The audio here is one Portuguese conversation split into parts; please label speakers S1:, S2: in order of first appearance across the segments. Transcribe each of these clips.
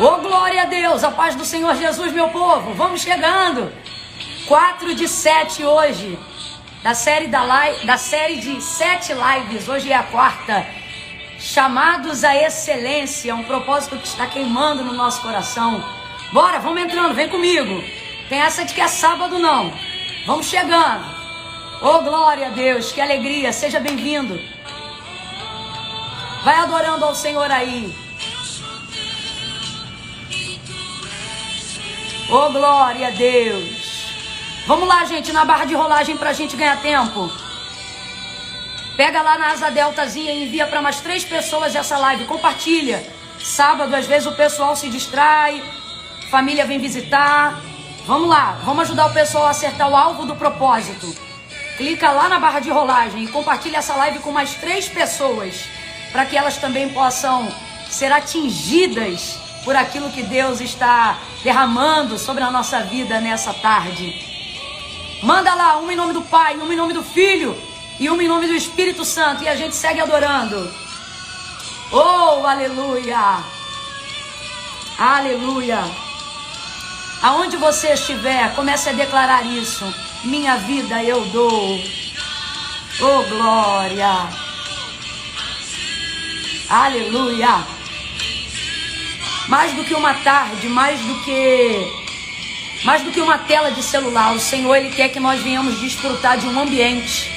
S1: Ô, glória a Deus, a paz do Senhor Jesus, meu povo. Vamos chegando. 4 de 7 hoje, da série de 7 lives. Hoje é a quarta. Chamados à excelência, um propósito que está queimando no nosso coração. Bora, vamos entrando, vem comigo. Tem essa de que é sábado não. Vamos chegando. Ô, glória a Deus, que alegria, seja bem-vindo. Vai adorando ao Senhor aí. Ô, glória a Deus. Vamos lá, gente, na barra de rolagem pra gente ganhar tempo. Pega lá na asa deltazinha e envia para mais 3 pessoas essa live. Compartilha. Sábado, às vezes, o pessoal se distrai. Família vem visitar. Vamos lá, vamos ajudar o pessoal a acertar o alvo do propósito. Clica lá na barra de rolagem e compartilha essa live com mais 3 pessoas, para que elas também possam ser atingidas por aquilo que Deus está derramando sobre a nossa vida nessa tarde. Manda lá, uma em nome do Pai, uma em nome do Filho e uma em nome do Espírito Santo, e a gente segue adorando. Oh, aleluia! Aleluia! Aonde você estiver, comece a declarar isso. Minha vida eu dou. Oh, glória! Aleluia! Mais do que uma tarde, mais do que uma tela de celular, o Senhor, Ele quer que nós venhamos desfrutar de um ambiente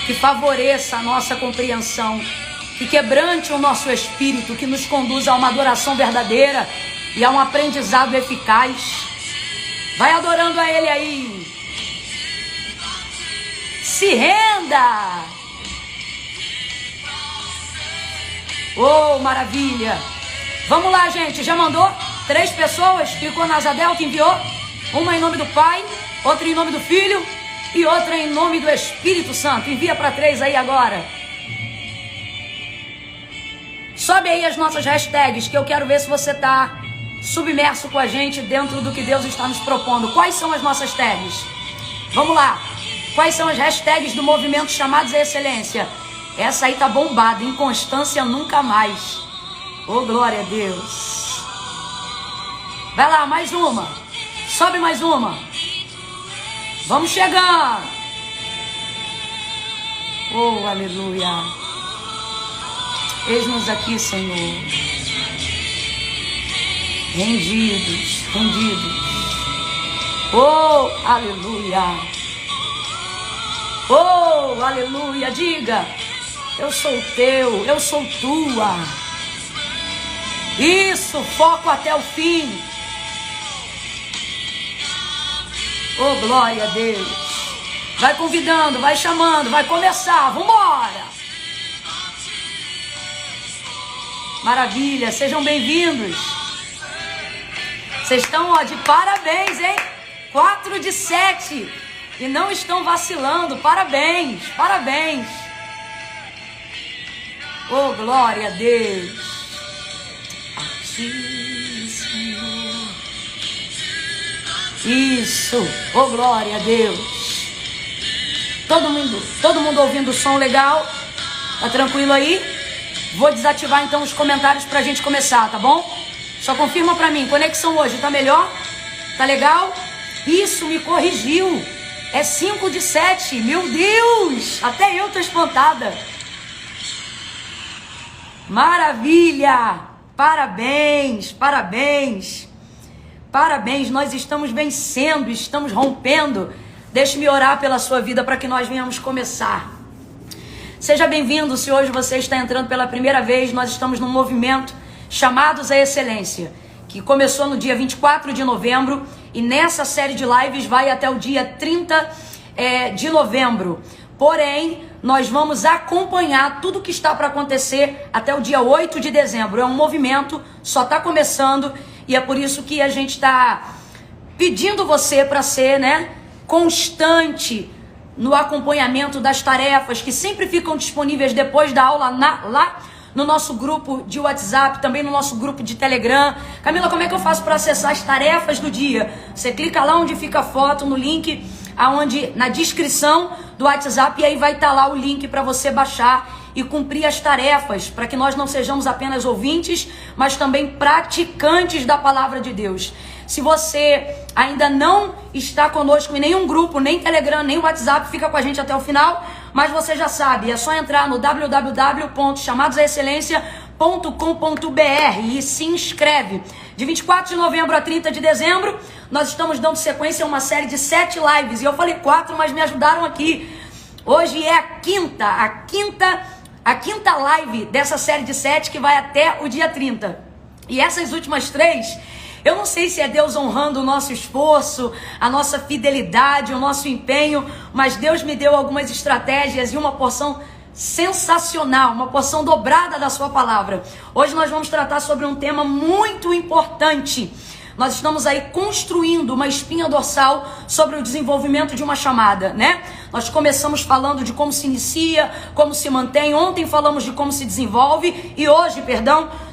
S1: que favoreça a nossa compreensão, que quebrante o nosso espírito, que nos conduza a uma adoração verdadeira e a um aprendizado eficaz. Vai adorando a Ele aí. Se renda. Oh, maravilha. Vamos lá, gente. Já mandou? 3 pessoas? Clicou na asa delta, enviou? Uma em nome do Pai, outra em nome do Filho e outra em nome do Espírito Santo. Envia para 3 aí agora. Sobe aí as nossas hashtags, que eu quero ver se você está submerso com a gente dentro do que Deus está nos propondo. Quais são as nossas tags? Vamos lá. Quais são as hashtags do movimento Chamados à Excelência? Essa aí tá bombada. Inconstância nunca mais. Oh, glória a Deus. Vai lá, mais uma. Sobe mais uma. Vamos chegando. Oh, aleluia. Eis-nos aqui, Senhor. Rendidos, rendidos. Oh, aleluia. Oh, aleluia. Diga, eu sou teu, eu sou tua. Isso, foco até o fim. Oh, glória a Deus. Vai convidando, vai chamando, vai começar, vambora. Maravilha, sejam bem-vindos. Vocês estão, ó, de parabéns, hein? 4 de 7. E não estão vacilando, parabéns, parabéns. Oh, glória a Deus. Senhor. Isso, oh, glória a Deus. Todo mundo ouvindo o som legal? Tá tranquilo aí? Vou desativar então os comentários pra gente começar, tá bom? Só confirma pra mim, conexão hoje tá melhor? Tá legal? Isso, me corrigiu. É 5 de 7, meu Deus, até eu tô espantada. Maravilha. Parabéns, parabéns, parabéns, nós estamos vencendo, estamos rompendo. Deixe-me orar pela sua vida para que nós venhamos começar. Seja bem-vindo, se hoje você está entrando pela primeira vez, nós estamos num movimento Chamados à Excelência, que começou no dia 24 de novembro e nessa série de lives vai até o dia 30 de novembro. Porém, nós vamos acompanhar tudo que está para acontecer até o dia 8 de dezembro. É um movimento, só está começando e é por isso que a gente está pedindo você para ser, constante no acompanhamento das tarefas que sempre ficam disponíveis depois da aula lá no nosso grupo de WhatsApp, também no nosso grupo de Telegram. Camila, como é que eu faço para acessar as tarefas do dia? Você clica lá onde fica a foto, no link, na descrição do WhatsApp, e aí vai estar lá o link para você baixar e cumprir as tarefas, para que nós não sejamos apenas ouvintes, mas também praticantes da palavra de Deus. Se você ainda não está conosco em nenhum grupo, nem Telegram, nem WhatsApp, fica com a gente até o final, mas você já sabe, é só entrar no www.chamadosaexcelência.com.br e se inscreve. De 24 de novembro a 30 de dezembro, nós estamos dando sequência a uma série de 7 lives, e eu falei 4, mas me ajudaram aqui. Hoje é a quinta live dessa série de 7, que vai até o dia 30. E essas últimas 3, eu não sei se é Deus honrando o nosso esforço, a nossa fidelidade, o nosso empenho, mas Deus me deu algumas estratégias e uma porção sensacional, uma porção dobrada da sua palavra. Hoje nós vamos tratar sobre um tema muito importante. Nós estamos aí construindo uma espinha dorsal sobre o desenvolvimento de uma chamada, né? Nós começamos falando de como se inicia, como se mantém. Ontem falamos de como se desenvolve e hoje,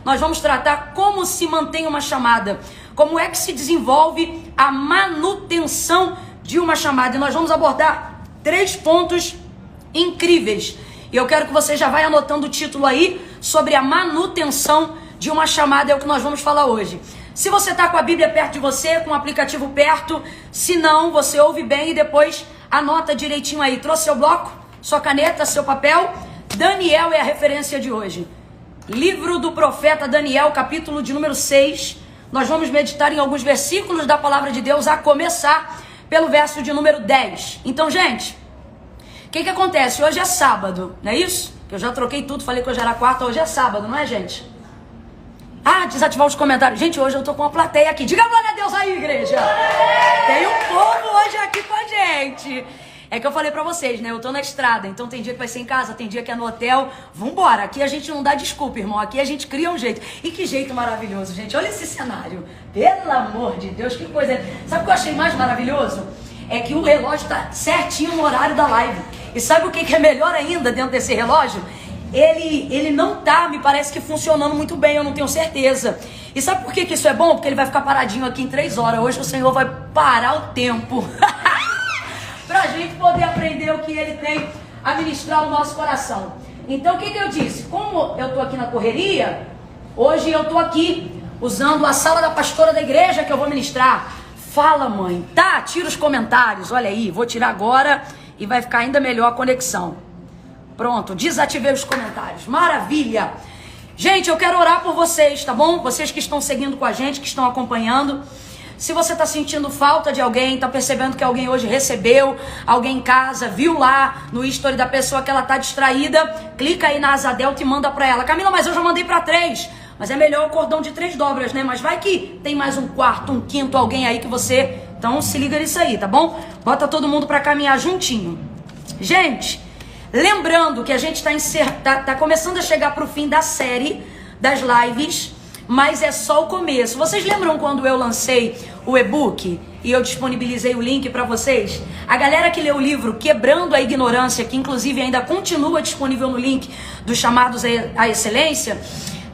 S1: nós vamos tratar como se mantém uma chamada. Como é que se desenvolve a manutenção de uma chamada. E nós vamos abordar 3 pontos incríveis. E eu quero que você já vai anotando o título aí sobre a manutenção de uma chamada, é o que nós vamos falar hoje. Se você está com a Bíblia perto de você, com o aplicativo perto, se não, você ouve bem e depois anota direitinho aí. Trouxe seu bloco, sua caneta, seu papel? Daniel é a referência de hoje. Livro do profeta Daniel, capítulo de número 6. Nós vamos meditar em alguns versículos da palavra de Deus, a começar pelo verso de número 10. Então, gente, o que acontece? Hoje é sábado, não é isso? Eu já troquei tudo, falei que hoje era quarta, hoje é sábado, não é, gente? Ah, desativar os comentários. Gente, hoje eu tô com uma plateia aqui. Diga glória a Deus aí, igreja. Tem um povo hoje aqui com a gente. É que eu falei pra vocês, né? Eu tô na estrada, então tem dia que vai ser em casa, tem dia que é no hotel. Vambora, aqui a gente não dá desculpa, irmão. Aqui a gente cria um jeito. E que jeito maravilhoso, gente. Olha esse cenário. Pelo amor de Deus, que coisa. Sabe o que eu achei mais maravilhoso? É que o relógio tá certinho no horário da live. E sabe o que é melhor ainda dentro desse relógio? Ele não tá, me parece que funcionando muito bem, eu não tenho certeza. E sabe por que isso é bom? Porque ele vai ficar paradinho aqui em 3 horas. Hoje o Senhor vai parar o tempo pra gente poder aprender o que Ele tem a ministrar ao nosso coração. Então o que eu disse? Como eu tô aqui na correria, hoje eu tô aqui usando a sala da pastora da igreja que eu vou ministrar. Fala, mãe. Tá, tira os comentários, olha aí, vou tirar agora e vai ficar ainda melhor a conexão. Pronto, desativei os comentários. Maravilha! Gente, eu quero orar por vocês, tá bom? Vocês que estão seguindo com a gente, que estão acompanhando. Se você está sentindo falta de alguém, está percebendo que alguém hoje recebeu, alguém em casa, viu lá no history da pessoa que ela está distraída, clica aí na asa delta e manda para ela. Camila, mas eu já mandei para 3. Mas é melhor o cordão de 3 dobras, né? Mas vai que tem mais um quarto, um quinto, alguém aí que você... Então se liga nisso aí, tá bom? Bota todo mundo para caminhar juntinho. Gente... Lembrando que a gente tá começando a chegar para o fim da série das lives, mas é só o começo. Vocês lembram quando eu lancei o e-book e eu disponibilizei o link para vocês? A galera que leu o livro Quebrando a Ignorância, que inclusive ainda continua disponível no link dos Chamados à Excelência,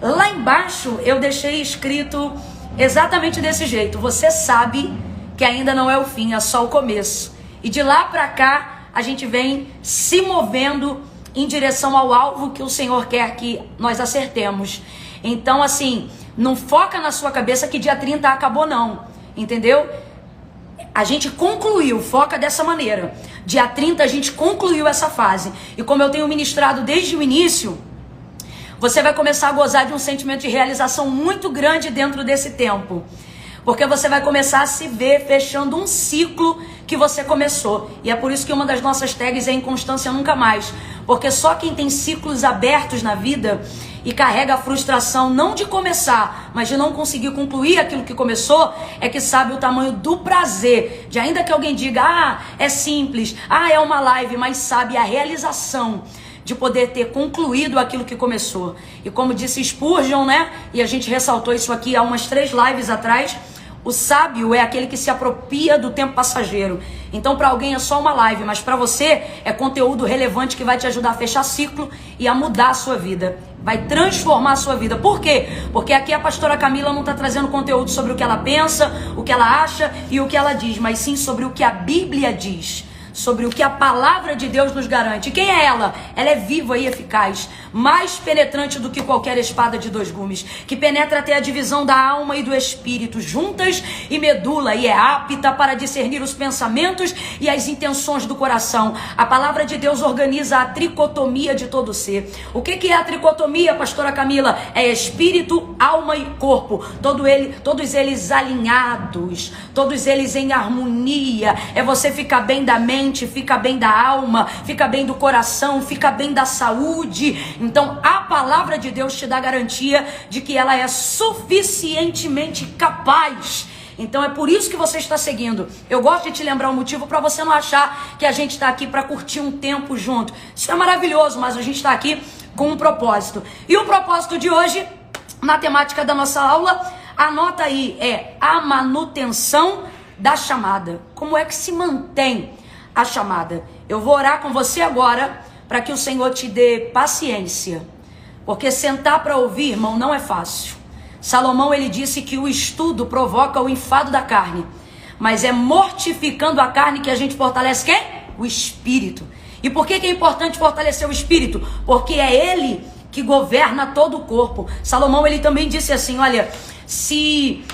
S1: lá embaixo eu deixei escrito exatamente desse jeito. Você sabe que ainda não é o fim, é só o começo. E de lá para cá, a gente vem se movendo em direção ao alvo que o Senhor quer que nós acertemos. Então, assim, não foca na sua cabeça que dia 30 acabou, não. Entendeu? A gente concluiu, foca dessa maneira. Dia 30 a gente concluiu essa fase. E como eu tenho ministrado desde o início, você vai começar a gozar de um sentimento de realização muito grande dentro desse tempo. Porque você vai começar a se ver fechando um ciclo que você começou. E é por isso que uma das nossas tags é Inconstância Nunca Mais. Porque só quem tem ciclos abertos na vida e carrega a frustração não de começar, mas de não conseguir concluir aquilo que começou, é que sabe o tamanho do prazer. De ainda que alguém diga, ah, é simples, ah, é uma live, mas sabe a realização de poder ter concluído aquilo que começou. E como disse Spurgeon, né? E a gente ressaltou isso aqui há umas 3 lives atrás, o sábio é aquele que se apropria do tempo passageiro. Então para alguém é só uma live, mas para você é conteúdo relevante que vai te ajudar a fechar ciclo e a mudar a sua vida. Vai transformar a sua vida. Por quê? Porque aqui a pastora Camila não está trazendo conteúdo sobre o que ela pensa, o que ela acha e o que ela diz, mas sim sobre o que a Bíblia diz. sobre o que a palavra de Deus nos garante. Quem é ela? Ela é viva e eficaz, mais penetrante do que qualquer espada de dois gumes, que penetra até a divisão da alma e do espírito, juntas e medula, e é apta para discernir os pensamentos e as intenções do coração. A palavra de Deus organiza a tricotomia de todo ser. O que é a tricotomia, pastora Camila? É espírito, alma e corpo, todos eles alinhados, todos eles em harmonia. É você ficar bem da mente, fica bem da alma, fica bem do coração, fica bem da saúde. Então a palavra de Deus te dá garantia de que ela é suficientemente capaz. Então é por isso que você está seguindo. Eu gosto de te lembrar o motivo para você não achar que a gente está aqui para curtir um tempo junto. Isso é maravilhoso, mas a gente está aqui com um propósito. E o propósito de hoje, na temática da nossa aula, anota aí, é a manutenção da chamada. Como é que se mantém a chamada? Eu vou orar com você agora para que o Senhor te dê paciência. Porque sentar para ouvir, irmão, não é fácil. Salomão, ele disse que o estudo provoca o enfado da carne, mas é mortificando a carne que a gente fortalece quem? O espírito. E por que é importante fortalecer o espírito? Porque é ele que governa todo o corpo. Salomão, ele também disse assim, olha, se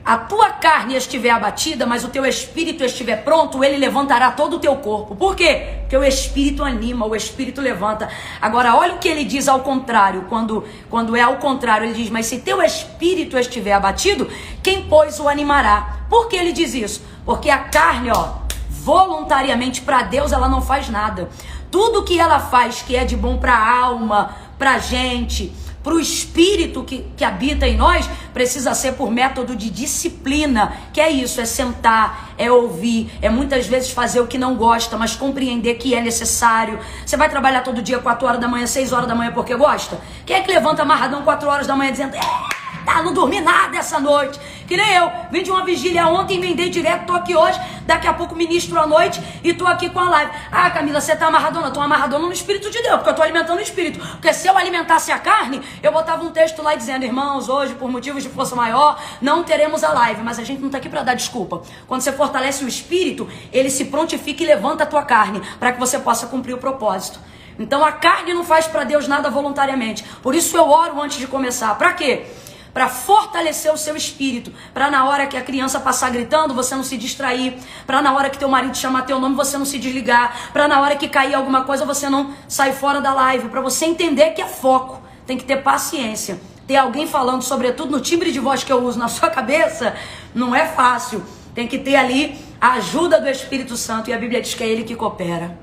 S1: a tua carne estiver abatida, mas o teu espírito estiver pronto, ele levantará todo o teu corpo. Por quê? Porque o espírito anima, o espírito levanta. Agora, olha o que ele diz ao contrário. Quando é ao contrário, ele diz, mas se teu espírito estiver abatido, quem, pois, o animará? Por que ele diz isso? Porque a carne, voluntariamente para Deus, ela não faz nada. Tudo que ela faz que é de bom para a alma, para a gente, para o espírito que habita em nós, precisa ser por método de disciplina. Que é isso, é sentar, é ouvir, é muitas vezes fazer o que não gosta, mas compreender que é necessário. Você vai trabalhar todo dia 4 horas da manhã, 6 horas da manhã porque gosta? Quem é que levanta amarradão 4 horas da manhã dizendo, não dormi nada essa noite? Que nem eu, vim de uma vigília ontem, emendei direto, tô aqui hoje, daqui a pouco ministro à noite e tô aqui com a live. Ah, Camila, você tá amarradona? Eu tô amarradona no Espírito de Deus, porque eu tô alimentando o Espírito. Porque se eu alimentasse a carne, eu botava um texto lá dizendo, irmãos, hoje, por motivos de força maior, não teremos a live. Mas a gente não tá aqui pra dar desculpa. Quando você fortalece o Espírito, ele se prontifica e levanta a tua carne, para que você possa cumprir o propósito. Então a carne não faz para Deus nada voluntariamente. Por isso eu oro antes de começar. Para quê? Para fortalecer o seu espírito, para na hora que a criança passar gritando, você não se distrair, para na hora que teu marido chamar teu nome, você não se desligar, para na hora que cair alguma coisa, você não sair fora da live, para você entender que é foco, tem que ter paciência. Ter alguém falando, sobretudo no timbre de voz que eu uso na sua cabeça, não é fácil, tem que ter ali a ajuda do Espírito Santo, e a Bíblia diz que é ele que coopera.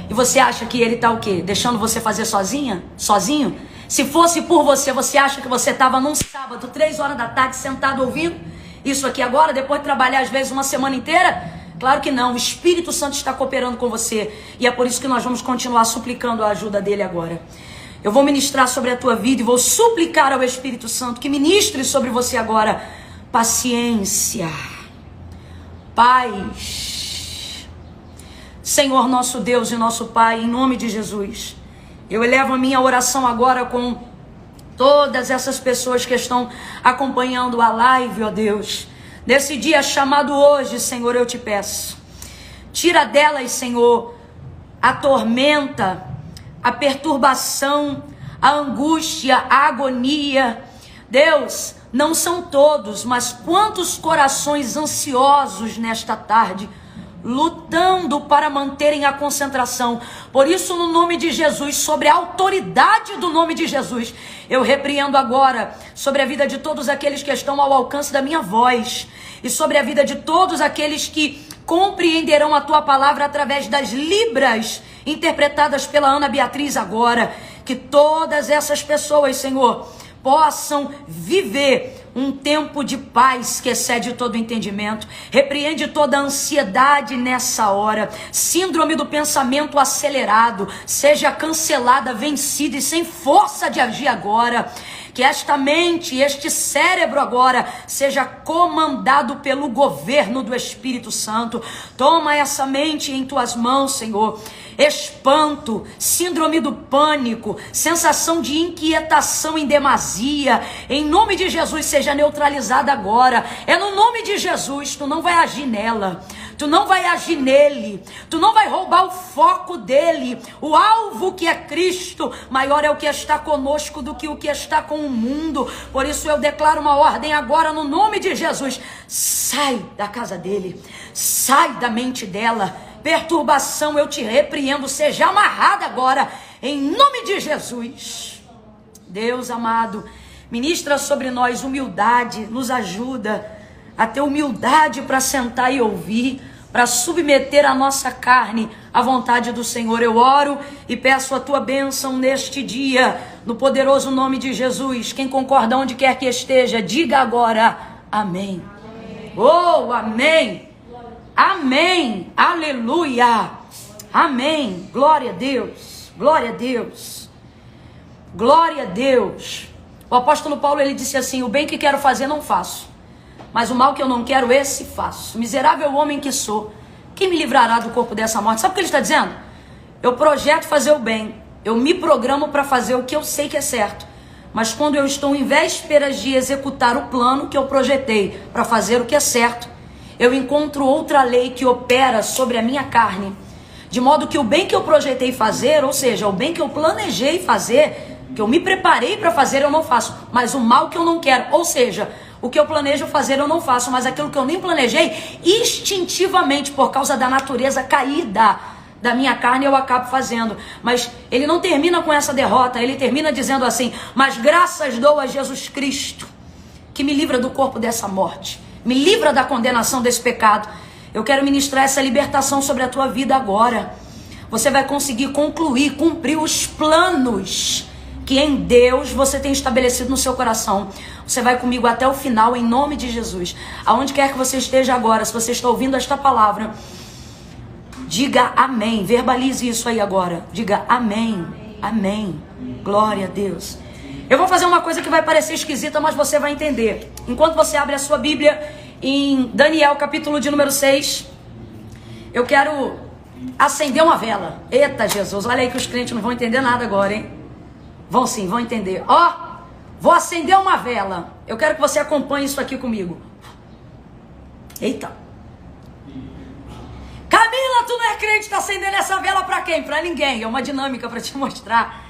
S1: E você acha que ele tá o quê? Deixando você fazer sozinho? Se fosse por você, você acha que você estava num sábado, 3 horas da tarde, sentado ouvindo isso aqui agora, depois de trabalhar às vezes uma semana inteira? Claro que não, o Espírito Santo está cooperando com você. E é por isso que nós vamos continuar suplicando a ajuda dele agora. Eu vou ministrar sobre a tua vida e vou suplicar ao Espírito Santo que ministre sobre você agora paciência, paz. Senhor nosso Deus e nosso Pai, em nome de Jesus, eu elevo a minha oração agora com todas essas pessoas que estão acompanhando a live, ó Deus. Nesse dia chamado hoje, Senhor, eu te peço, tira delas, Senhor, a tormenta, a perturbação, a angústia, a agonia. Deus, não são todos, mas quantos corações ansiosos nesta tarde, lutando para manterem a concentração. Por isso, no nome de Jesus, sobre a autoridade do nome de Jesus, eu repreendo agora sobre a vida de todos aqueles que estão ao alcance da minha voz, e sobre a vida de todos aqueles que compreenderão a tua palavra através das libras interpretadas pela Ana Beatriz agora. Que todas essas pessoas, Senhor, possam viver um tempo de paz que excede todo entendimento. Repreende toda a ansiedade nessa hora. Síndrome do pensamento acelerado seja cancelada, vencida e sem força de agir agora. Que esta mente, este cérebro agora seja comandado pelo governo do Espírito Santo. Toma essa mente em tuas mãos, Senhor. Espanto, síndrome do pânico, sensação de inquietação em demasia, em nome de Jesus seja neutralizada agora. É no nome de Jesus, tu não vai agir nela, tu não vai agir nele, tu não vai roubar o foco dele. O alvo que é Cristo, maior é o que está conosco do que o que está com o mundo. Por isso eu declaro uma ordem agora no nome de Jesus: sai da casa dele, sai da mente dela. Perturbação, eu te repreendo, seja amarrada agora, em nome de Jesus. Deus amado, ministra sobre nós humildade, nos ajuda a ter humildade para sentar e ouvir, para submeter a nossa carne à vontade do Senhor. Eu oro e peço a tua bênção neste dia, no poderoso nome de Jesus. Quem concorda onde quer que esteja, diga agora amém. Oh, amém. Amém, aleluia, amém, glória a Deus, glória a Deus, glória a Deus. O apóstolo Paulo, ele disse assim: o bem que quero fazer não faço, mas o mal que eu não quero, esse faço. Miserável homem que sou, quem me livrará do corpo dessa morte? Sabe o que ele está dizendo? Eu projeto fazer o bem, eu me programo para fazer o que eu sei que é certo, mas quando eu estou em vésperas de executar o plano que eu projetei para fazer o que é certo, eu encontro outra lei que opera sobre a minha carne, de modo que o bem que eu projetei fazer, ou seja, o bem que eu planejei fazer, que eu me preparei para fazer, eu não faço, mas o mal que eu não quero, ou seja, o que eu planejo fazer eu não faço, mas aquilo que eu nem planejei, instintivamente, por causa da natureza caída da minha carne, eu acabo fazendo. Mas ele não termina com essa derrota, ele termina dizendo assim: mas graças dou a Jesus Cristo, que me livra do corpo dessa morte, me livra da condenação desse pecado. Eu quero ministrar essa libertação sobre a tua vida agora. Você vai conseguir concluir, cumprir os planos que em Deus você tem estabelecido no seu coração. Você vai comigo até o final, em nome de Jesus. Aonde quer que você esteja agora, se você está ouvindo esta palavra, diga amém. Verbalize isso aí agora. Diga amém, amém. Glória a Deus. Eu vou fazer uma coisa que vai parecer esquisita, mas você vai entender. Enquanto você abre a sua Bíblia em Daniel, capítulo de número 6, eu quero acender uma vela. Eita Jesus, olha aí que os crentes não vão entender nada agora, hein? Vão sim, vão entender. Ó, vou acender uma vela. Eu quero que você acompanhe isso aqui comigo. Eita. Camila, tu não é crente, tá acendendo essa vela pra quem? Pra ninguém. É uma dinâmica para te mostrar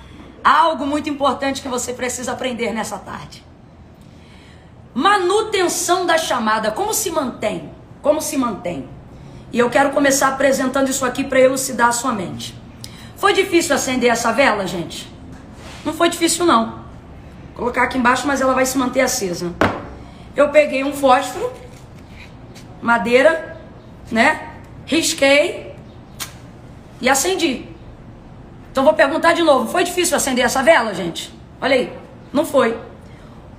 S1: algo muito importante que você precisa aprender nessa tarde. Manutenção da chamada. Como se mantém? Como se mantém? E eu quero começar apresentando isso aqui para elucidar a sua mente. Foi difícil acender essa vela, gente? Não foi difícil, não. Vou colocar aqui embaixo, mas ela vai se manter acesa. Eu peguei um fósforo, madeira, né? Risquei e acendi. Então vou perguntar de novo, foi difícil acender essa vela, gente? Olha aí, não foi.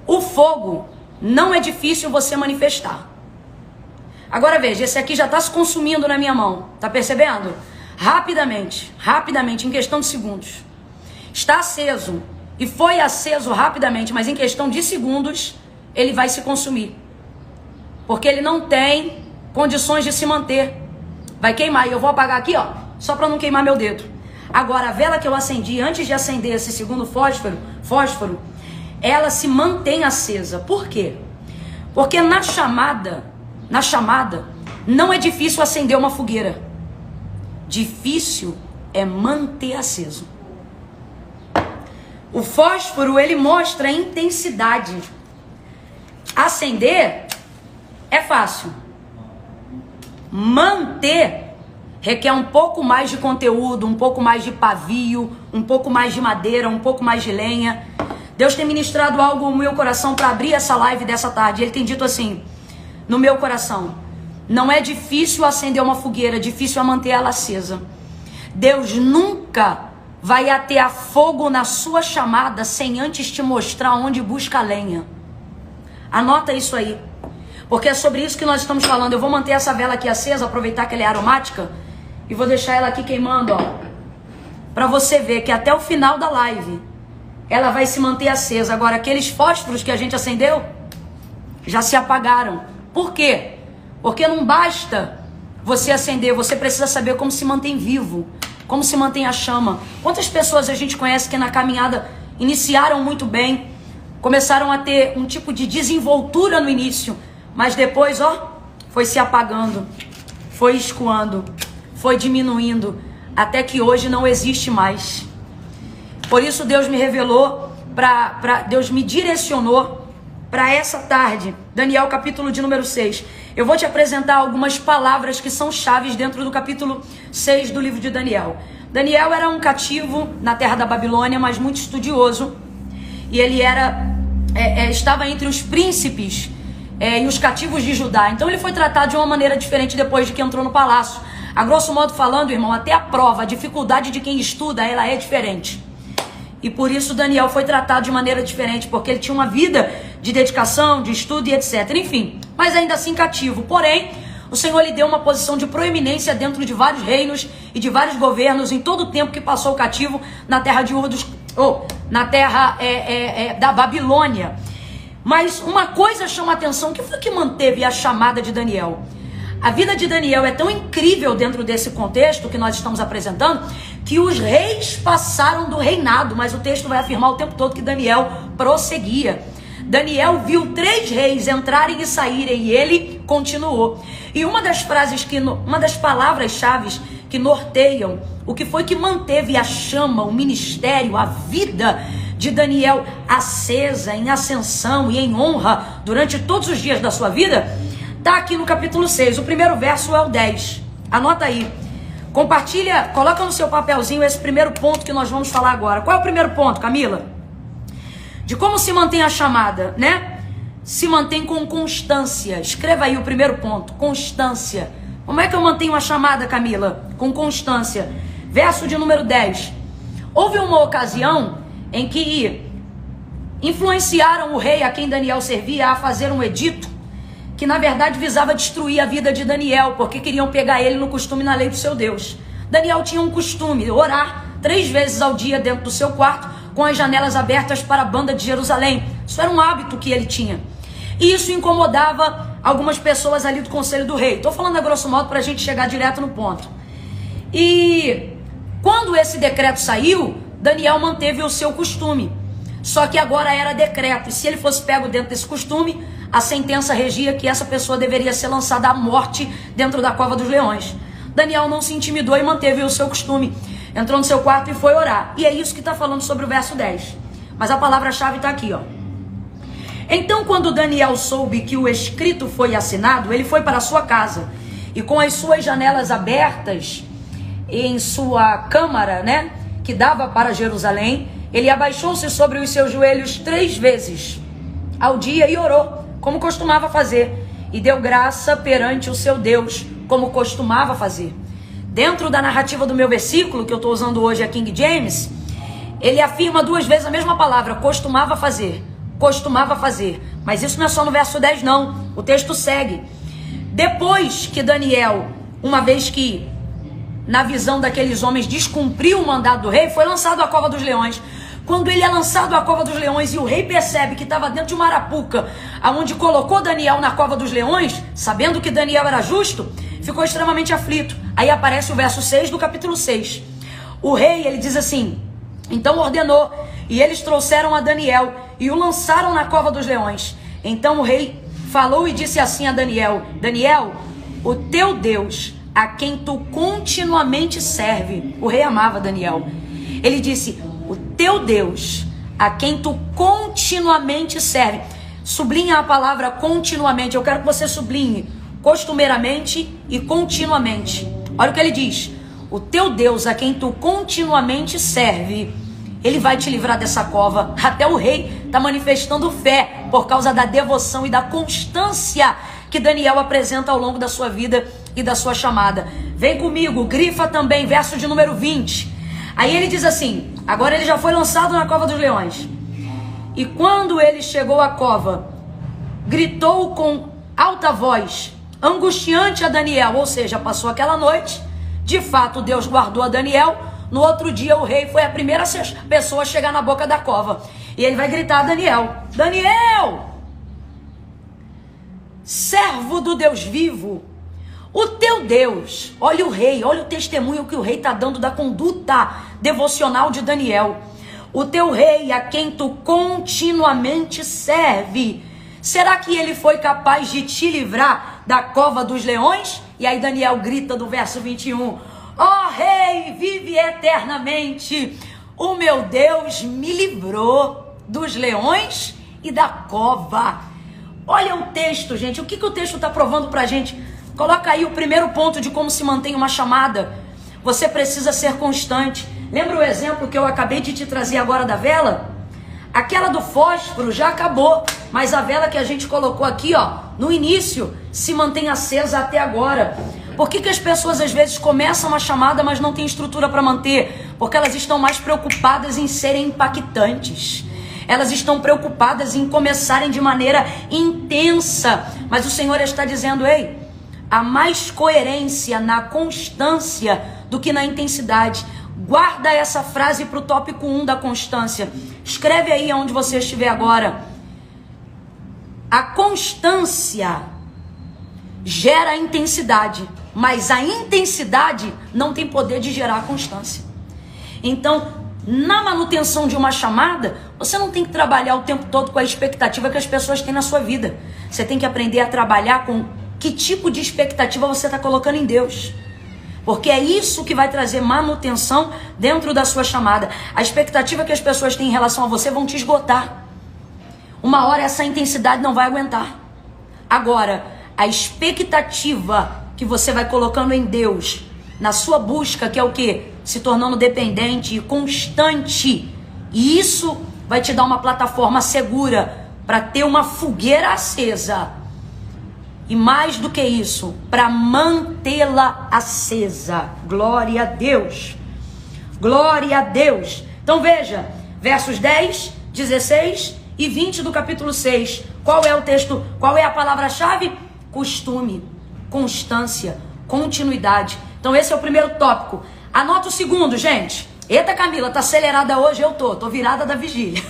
S1: O fogo não é difícil você manifestar. Agora veja, esse aqui já está se consumindo na minha mão, tá percebendo? Rapidamente, rapidamente, em questão de segundos. Está aceso e foi aceso rapidamente, mas em questão de segundos ele vai se consumir. Porque ele não tem condições de se manter. Vai queimar e eu vou apagar aqui, ó, só para não queimar meu dedo. Agora, a vela que eu acendi, antes de acender esse segundo fósforo, ela se mantém acesa. Por quê? Porque na chamada, não é difícil acender uma fogueira. Difícil é manter aceso. O fósforo, ele mostra a intensidade. Acender é fácil. Manter requer um pouco mais de conteúdo, um pouco mais de pavio, um pouco mais de madeira, um pouco mais de lenha. Deus tem ministrado algo no meu coração para abrir essa live dessa tarde. Ele tem dito assim, no meu coração: não é difícil acender uma fogueira, é difícil é manter ela acesa. Deus nunca vai atear fogo na sua chamada sem antes te mostrar onde busca a lenha. Anota isso aí, porque é sobre isso que nós estamos falando. Eu vou manter essa vela aqui acesa, aproveitar que ela é aromática, e vou deixar ela aqui queimando, ó, para você ver que até o final da live ela vai se manter acesa. Agora, aqueles fósforos que a gente acendeu já se apagaram. Por quê? Porque não basta você acender, você precisa saber como se mantém vivo, como se mantém a chama. Quantas pessoas a gente conhece que na caminhada iniciaram muito bem, começaram a ter um tipo de desenvoltura no início, mas depois, ó, foi se apagando. foi escoando, foi diminuindo, até que hoje não existe mais. Por isso Deus me revelou, Deus me direcionou para essa tarde. Daniel capítulo de número 6. Eu vou te apresentar algumas palavras que são chaves dentro do capítulo 6 do livro de Daniel. Daniel era um cativo na terra da Babilônia, mas muito estudioso. E ele estava entre os príncipes e os cativos de Judá. Então ele foi tratado de uma maneira diferente depois de que entrou no palácio. A grosso modo falando, irmão, até a prova, a dificuldade de quem estuda, ela é diferente. E por isso Daniel foi tratado de maneira diferente, porque ele tinha uma vida de dedicação, de estudo e etc. Enfim, mas ainda assim cativo. Porém, o Senhor lhe deu uma posição de proeminência dentro de vários reinos e de vários governos em todo o tempo que passou cativo na terra de na terra da Babilônia. Mas uma coisa chama a atenção, que foi que manteve a chamada de Daniel? A vida de Daniel é tão incrível dentro desse contexto que nós estamos apresentando, que os reis passaram do reinado, mas o texto vai afirmar o tempo todo que Daniel prosseguia. Daniel viu 3 reis entrarem e saírem e ele continuou. E uma das palavras-chave que norteiam o que foi que manteve a chama, o ministério, a vida de Daniel acesa, em ascensão e em honra durante todos os dias da sua vida, está aqui no capítulo 6. O primeiro verso é o 10. Anota aí. Compartilha, coloca no seu papelzinho esse primeiro ponto que nós vamos falar agora. Qual é o primeiro ponto, Camila? De como se mantém a chamada, né? Se mantém com constância. Escreva aí o primeiro ponto, constância. Como é que eu mantenho a chamada, Camila? Com constância. Verso de número 10. Houve uma ocasião em que influenciaram o rei a quem Daniel servia a fazer um edito que na verdade visava destruir a vida de Daniel, porque queriam pegar ele no costume e na lei do seu Deus. Daniel tinha um costume, orar 3 vezes ao dia dentro do seu quarto, com as janelas abertas para a banda de Jerusalém. Isso era um hábito que ele tinha. E isso incomodava algumas pessoas ali do conselho do rei. Estou falando a grosso modo para a gente chegar direto no ponto. E quando esse decreto saiu, Daniel manteve o seu costume. Só que agora era decreto. E se ele fosse pego dentro desse costume, a sentença regia que essa pessoa deveria ser lançada à morte dentro da cova dos leões. Daniel não se intimidou e manteve o seu costume. Entrou no seu quarto e foi orar. E é isso que está falando sobre o verso 10. Mas a palavra-chave está aqui, ó. Então, quando Daniel soube que o escrito foi assinado, ele foi para a sua casa. E com as suas janelas abertas em sua câmara, né, que dava para Jerusalém, ele abaixou-se sobre os seus joelhos 3 vezes ao dia e orou, como costumava fazer, e deu graça perante o seu Deus, como costumava fazer. Dentro da narrativa do meu versículo, que eu estou usando hoje, a King James, ele afirma 2 vezes a mesma palavra, costumava fazer, costumava fazer. Mas isso não é só no verso 10 não, o texto segue. Depois que Daniel, uma vez que na visão daqueles homens descumpriu o mandado do rei, foi lançado à cova dos leões. Quando ele é lançado à cova dos leões e o rei percebe que estava dentro de uma arapuca, aonde colocou Daniel na cova dos leões, sabendo que Daniel era justo, ficou extremamente aflito. Aí aparece o verso 6 do capítulo 6. O rei, ele diz assim, então ordenou, e eles trouxeram a Daniel e o lançaram na cova dos leões. Então o rei falou e disse assim a Daniel, Daniel, o teu Deus, a quem tu continuamente serve. O rei amava Daniel. Ele disse, o teu Deus, a quem tu continuamente serve. Sublinha a palavra continuamente. Eu quero que você sublinhe costumeiramente e continuamente. Olha o que ele diz. O teu Deus, a quem tu continuamente serve, ele vai te livrar dessa cova. Até o rei está manifestando fé por causa da devoção e da constância que Daniel apresenta ao longo da sua vida e da sua chamada. Vem comigo, grifa também, verso de número 20. Aí ele diz assim, agora ele já foi lançado na cova dos leões. E quando ele chegou à cova, gritou com alta voz, angustiante a Daniel, ou seja, passou aquela noite, de fato Deus guardou a Daniel. No outro dia o rei foi a primeira pessoa a chegar na boca da cova. E ele vai gritar a Daniel, Daniel, servo do Deus vivo, o teu Deus, olha o rei, olha o testemunho que o rei está dando da conduta devocional de Daniel. O teu rei, a quem tu continuamente serve, será que ele foi capaz de te livrar da cova dos leões? E aí Daniel grita do verso 21, ó rei, vive eternamente, o meu Deus me livrou dos leões e da cova. Olha o texto, gente, o que o texto está provando pra gente? Coloca aí o primeiro ponto de como se mantém uma chamada. Você precisa ser constante. Lembra o exemplo que eu acabei de te trazer agora da vela? Aquela do fósforo já acabou, mas a vela que a gente colocou aqui, ó, no início, se mantém acesa até agora. Por que as pessoas às vezes começam uma chamada, mas não têm estrutura para manter? Porque elas estão mais preocupadas em serem impactantes. Elas estão preocupadas em começarem de maneira intensa. Mas o Senhor está dizendo, ei, há mais coerência na constância do que na intensidade. Guarda essa frase para o tópico 1 da constância. Escreve aí onde você estiver agora. A constância gera intensidade, mas a intensidade não tem poder de gerar a constância. Então, na manutenção de uma chamada, você não tem que trabalhar o tempo todo com a expectativa que as pessoas têm na sua vida. Você tem que aprender a trabalhar com que tipo de expectativa você está colocando em Deus. Porque é isso que vai trazer manutenção dentro da sua chamada. A expectativa que as pessoas têm em relação a você vão te esgotar. Uma hora essa intensidade não vai aguentar. Agora, a expectativa que você vai colocando em Deus, na sua busca, que é o quê? Se tornando dependente e constante. E isso vai te dar uma plataforma segura para ter uma fogueira acesa. E mais do que isso, para mantê-la acesa. Glória a Deus. Glória a Deus. Então veja, versos 10, 16 e 20 do capítulo 6. Qual é o texto? Qual é a palavra-chave? Costume, constância, continuidade. Então esse é o primeiro tópico. Anota o segundo, gente. Eita, Camila, tá acelerada hoje? Eu tô virada da vigília.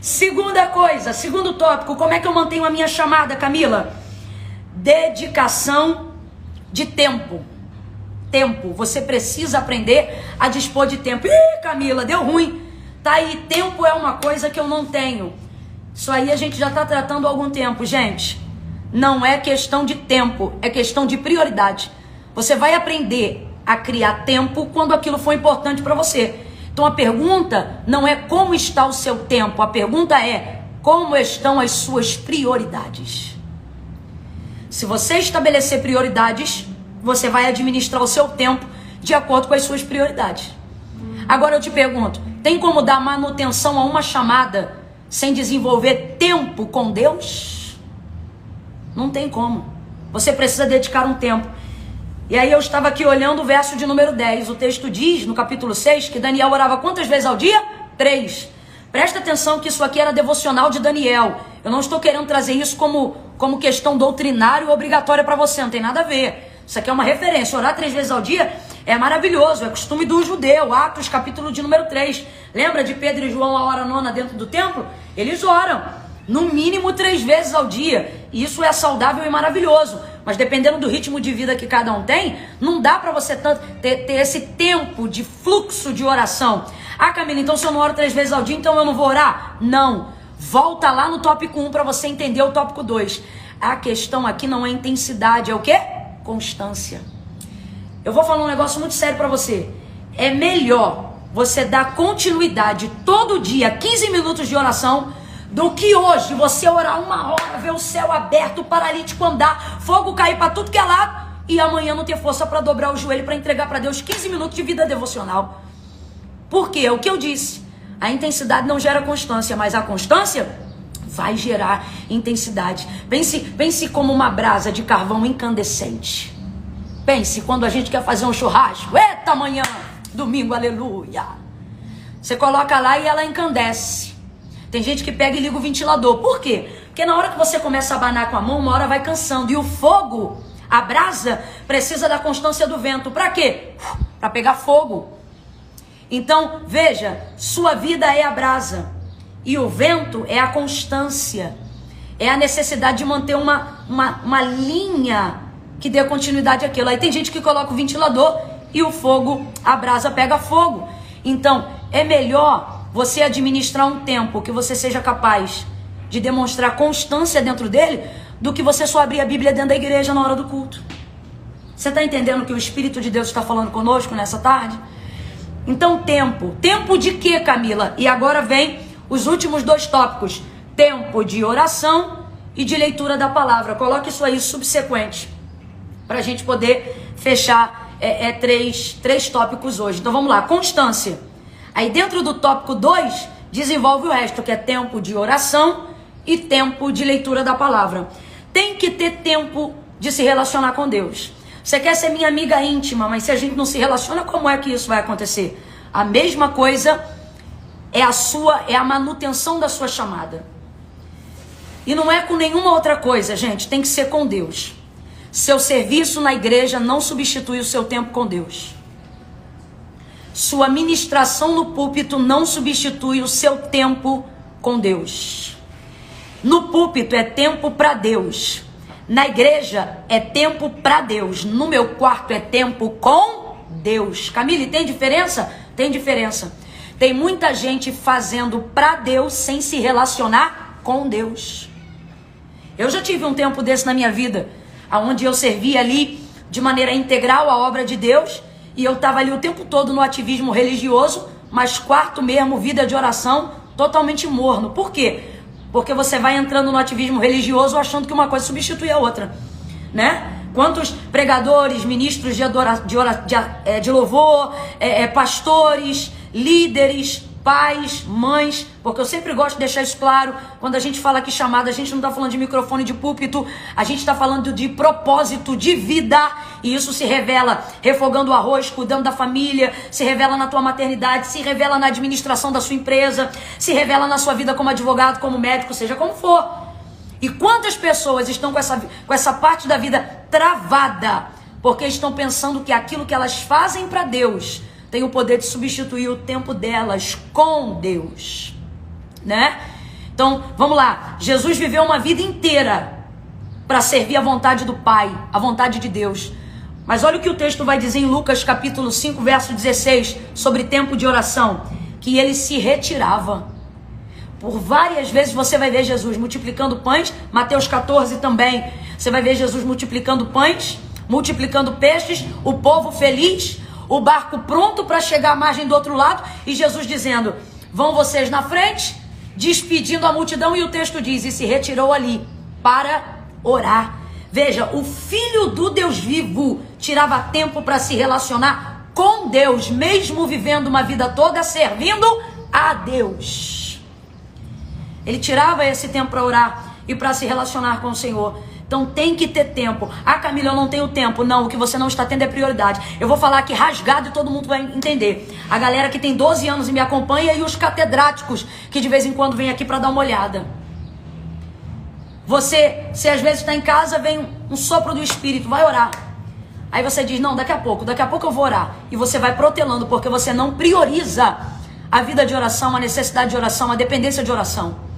S1: Segunda coisa, segundo tópico, como é que eu mantenho a minha chamada, Camila? Dedicação de tempo. Tempo, você precisa aprender a dispor de tempo. Ih, Camila, deu ruim. Tá aí, tempo é uma coisa que eu não tenho. Isso aí a gente já tá tratando há algum tempo, gente. Não é questão de tempo, é questão de prioridade. Você vai aprender a criar tempo quando aquilo for importante para você. Então a pergunta não é como está o seu tempo, a pergunta é como estão as suas prioridades. Se você estabelecer prioridades, você vai administrar o seu tempo de acordo com as suas prioridades. Agora eu te pergunto, tem como dar manutenção a uma chamada sem desenvolver tempo com Deus? Não tem como. Você precisa dedicar um tempo. E aí eu estava aqui olhando o verso de número 10. O texto diz, no capítulo 6, que Daniel orava quantas vezes ao dia? 3. Presta atenção que isso aqui era devocional de Daniel. Eu não estou querendo trazer isso como questão doutrinária ou obrigatória para você. Não tem nada a ver. Isso aqui é uma referência. Orar 3 vezes ao dia é maravilhoso. É costume do judeu. Atos, capítulo de número 3. Lembra de Pedro e João a hora nona dentro do templo? Eles oram. No mínimo 3 vezes ao dia. E isso é saudável e maravilhoso. Mas dependendo do ritmo de vida que cada um tem, não dá para você ter esse tempo de fluxo de oração. Ah, Camila, então se eu não oro 3 vezes ao dia, então eu não vou orar? Não. Volta lá no tópico 1 para você entender o tópico 2. A questão aqui não é intensidade, é o quê? Constância. Eu vou falar um negócio muito sério para você. É melhor você dar continuidade todo dia, 15 minutos de oração, do que hoje você orar 1 hora, ver o céu aberto, o paralítico andar, fogo cair para tudo que é lado, e amanhã não ter força para dobrar o joelho, para entregar para Deus 15 minutos de vida devocional. Por quê? É o que eu disse. A intensidade não gera constância, mas a constância vai gerar intensidade. Pense como uma brasa de carvão incandescente. Pense quando a gente quer fazer um churrasco. Eita, amanhã, domingo, aleluia. Você coloca lá e ela encandece. Tem gente que pega e liga o ventilador. Por quê? Porque na hora que você começa a abanar com a mão, uma hora vai cansando. E o fogo, a brasa, precisa da constância do vento. Para quê? Para pegar fogo. Então, veja, sua vida é a brasa. E o vento é a constância. É a necessidade de manter uma linha que dê continuidade àquilo. Aí tem gente que coloca o ventilador e o fogo, a brasa pega fogo. Então, é melhor você administrar um tempo que você seja capaz de demonstrar constância dentro dele, do que você só abrir a Bíblia dentro da igreja na hora do culto. Você está entendendo o que o Espírito de Deus está falando conosco nessa tarde? Então, tempo. Tempo de quê, Camila? E agora vem os últimos 2 tópicos. Tempo de oração e de leitura da palavra. Coloque isso aí subsequente, para a gente poder fechar três tópicos hoje. Então vamos lá, constância. Aí dentro do tópico 2, desenvolve o resto, que é tempo de oração e tempo de leitura da palavra. Tem que ter tempo de se relacionar com Deus. Você quer ser minha amiga íntima, mas se a gente não se relaciona, como é que isso vai acontecer? A mesma coisa é a manutenção da sua chamada. E não é com nenhuma outra coisa, gente, tem que ser com Deus. Seu serviço na igreja não substitui o seu tempo com Deus. Sua ministração no púlpito não substitui o seu tempo com Deus. No púlpito é tempo para Deus. Na igreja é tempo para Deus. No meu quarto é tempo com Deus. Camille, tem diferença? Tem diferença. Tem muita gente fazendo para Deus sem se relacionar com Deus. Eu já tive um tempo desse na minha vida, onde eu servia ali de maneira integral a obra de Deus, e eu estava ali o tempo todo no ativismo religioso, mas quarto mesmo, vida de oração, totalmente morno. Por quê? Porque você vai entrando no ativismo religioso achando que uma coisa substitui a outra, né? Quantos pregadores, ministros de louvor, pastores, líderes, pais, mães, porque eu sempre gosto de deixar isso claro, quando a gente fala aqui chamada, a gente não está falando de microfone de púlpito, a gente está falando de propósito de vida, e isso se revela refogando o arroz, cuidando da família, se revela na tua maternidade, se revela na administração da sua empresa, se revela na sua vida como advogado, como médico, seja como for. E quantas pessoas estão com essa parte da vida travada, porque estão pensando que aquilo que elas fazem para Deus tem o poder de substituir o tempo delas com Deus, né? Então, vamos lá. Jesus viveu uma vida inteira para servir a vontade do Pai, a vontade de Deus. Mas olha o que o texto vai dizer em Lucas capítulo 5, verso 16, sobre tempo de oração, que ele se retirava. Por várias vezes você vai ver Jesus multiplicando pães, Mateus 14 também. Você vai ver Jesus multiplicando pães, multiplicando peixes, o povo feliz, o barco pronto para chegar à margem do outro lado, e Jesus dizendo, vão vocês na frente, despedindo a multidão, e o texto diz, e se retirou ali para orar. Veja, o Filho do Deus vivo tirava tempo para se relacionar com Deus, mesmo vivendo uma vida toda servindo a Deus. Ele tirava esse tempo para orar e para se relacionar com o Senhor. Então tem que ter tempo. Ah, Camila, eu não tenho tempo. Não, o que você não está tendo é prioridade. Eu vou falar aqui rasgado e todo mundo vai entender. A galera que tem 12 anos e me acompanha, e os catedráticos que de vez em quando vem aqui para dar uma olhada. Você, se às vezes está em casa, vem um sopro do Espírito, vai orar. Aí você diz, não, daqui a pouco eu vou orar. E você vai protelando, porque você não prioriza a vida de oração, a necessidade de oração, a dependência de oração.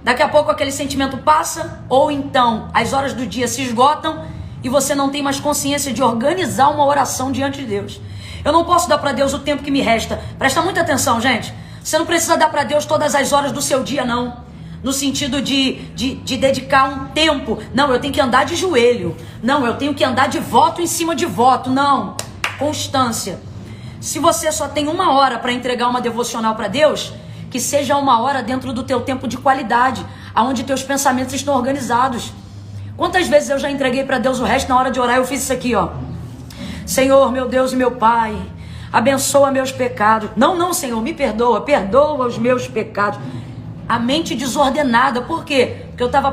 S1: Daqui a pouco aquele sentimento passa, ou então as horas do dia se esgotam e você não tem mais consciência de organizar uma oração diante de Deus. Eu não posso dar para Deus o tempo que me resta. Presta muita atenção, gente. Você não precisa dar para Deus todas as horas do seu dia, não. No sentido de dedicar um tempo. Não, eu tenho que andar de joelho. Não, eu tenho que andar de voto em cima de voto. Não. Constância. Se você só tem 1 hora para entregar uma devocional para Deus, que seja 1 hora dentro do teu tempo de qualidade, aonde teus pensamentos estão organizados. Quantas vezes eu já entreguei para Deus o resto, na hora de orar eu fiz isso aqui, ó. Senhor, meu Deus e meu Pai, abençoa meus pecados. Não, Senhor, me perdoa os meus pecados. A mente desordenada, por quê? Porque eu estava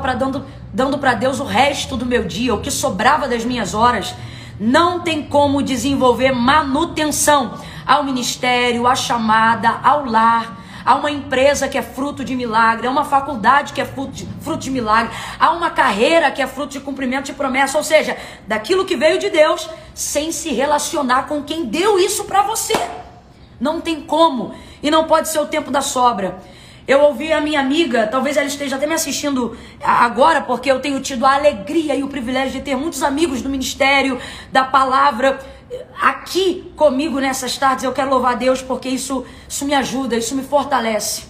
S1: dando para Deus o resto do meu dia, o que sobrava das minhas horas. Não tem como desenvolver manutenção ao ministério, à chamada, ao lar. Há uma empresa que é fruto de milagre, há uma faculdade que é fruto de milagre, há uma carreira que é fruto de cumprimento de promessa, ou seja, daquilo que veio de Deus, sem se relacionar com quem deu isso para você. Não tem como, e não pode ser o tempo da sobra. Eu ouvi a minha amiga, talvez ela esteja até me assistindo agora, porque eu tenho tido a alegria e o privilégio de ter muitos amigos do ministério, da palavra, aqui comigo nessas tardes. Eu quero louvar a Deus porque isso me ajuda, isso me fortalece.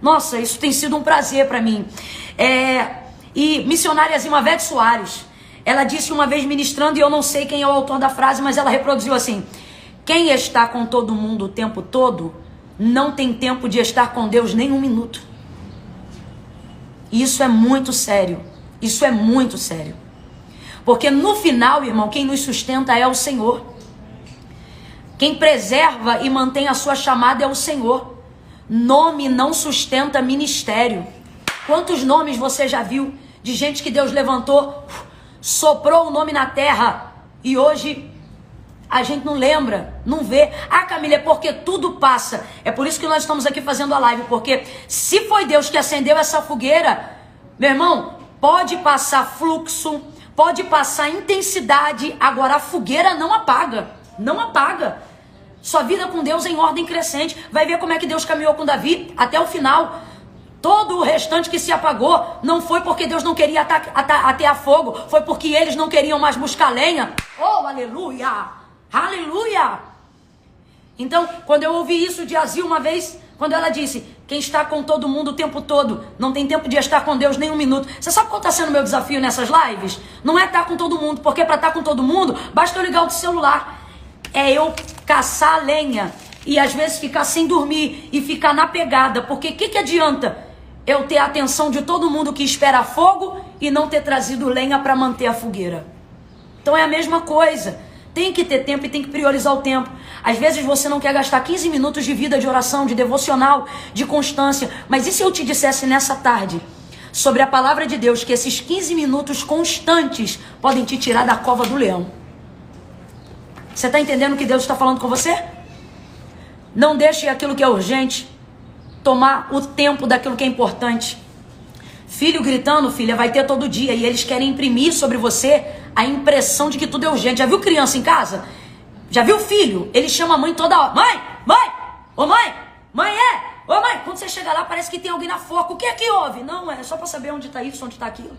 S1: Nossa, isso tem sido um prazer para mim. E missionária Zimavete Soares, Ela disse uma vez ministrando, e eu não sei quem é o autor da frase, mas ela reproduziu assim: quem está com todo mundo o tempo todo, não tem tempo de estar com Deus nem um minuto. Isso é muito sério. Isso é muito sério. Porque no final, irmão, quem nos sustenta é o Senhor. Quem preserva e mantém a sua chamada é o Senhor. Nome não sustenta ministério. Quantos nomes você já viu de gente que Deus levantou, soprou o nome na terra e hoje a gente não lembra, não vê. Ah, Camila, é porque tudo passa. É por isso que nós estamos aqui fazendo a live, porque se foi Deus que acendeu essa fogueira, meu irmão, pode passar fluxo, pode passar intensidade, agora a fogueira não apaga, não apaga. Sua vida com Deus é em ordem crescente. Vai ver como é que Deus caminhou com Davi até o final. Todo o restante que se apagou não foi porque Deus não queria atear fogo, foi porque eles não queriam mais buscar lenha. Oh, aleluia! Aleluia! Então, quando eu ouvi isso de Azil uma vez, quando ela disse, quem está com todo mundo o tempo todo, não tem tempo de estar com Deus nem um minuto. Você sabe qual está sendo o meu desafio nessas lives? Não é estar com todo mundo, porque para estar com todo mundo, basta eu ligar o celular. É eu caçar a lenha e às vezes ficar sem dormir e ficar na pegada, porque o que adianta eu ter a atenção de todo mundo que espera fogo e não ter trazido lenha para manter a fogueira? Então é a mesma coisa. Tem que ter tempo e tem que priorizar o tempo. Às vezes você não quer gastar 15 minutos de vida, de oração, de devocional, de constância. Mas e se eu te dissesse nessa tarde, sobre a palavra de Deus, que esses 15 minutos constantes podem te tirar da cova do leão? Você está entendendo o que Deus está falando com você? Não deixe aquilo que é urgente tomar o tempo daquilo que é importante. Filho gritando, filha, vai ter todo dia. E eles querem imprimir sobre você a impressão de que tudo é urgente. Já viu criança em casa? Já viu filho? Ele chama a mãe toda hora. Mãe! Mãe! Ô mãe! Mãe Ô mãe! Quando você chega lá parece que tem alguém na forca. O que é que houve? Não, é só para saber onde está isso, onde está aquilo.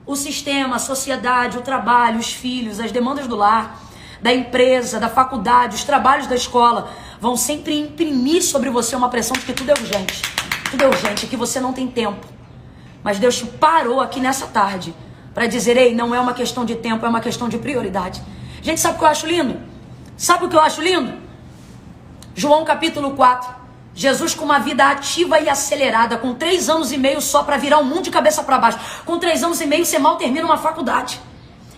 S1: O sistema, a sociedade, o trabalho, os filhos, as demandas do lar, da empresa, da faculdade, os trabalhos da escola vão sempre imprimir sobre você uma pressão de que tudo é urgente. Tudo é urgente, que você não tem tempo. Mas Deus te parou aqui nessa tarde para dizer, ei, não é uma questão de tempo, é uma questão de prioridade. Gente, sabe o que eu acho lindo? Sabe o que eu acho lindo? João capítulo 4. Jesus com uma vida ativa e acelerada, com 3 anos e meio só para virar o mundo de cabeça para baixo. Com 3 anos e meio você mal termina uma faculdade.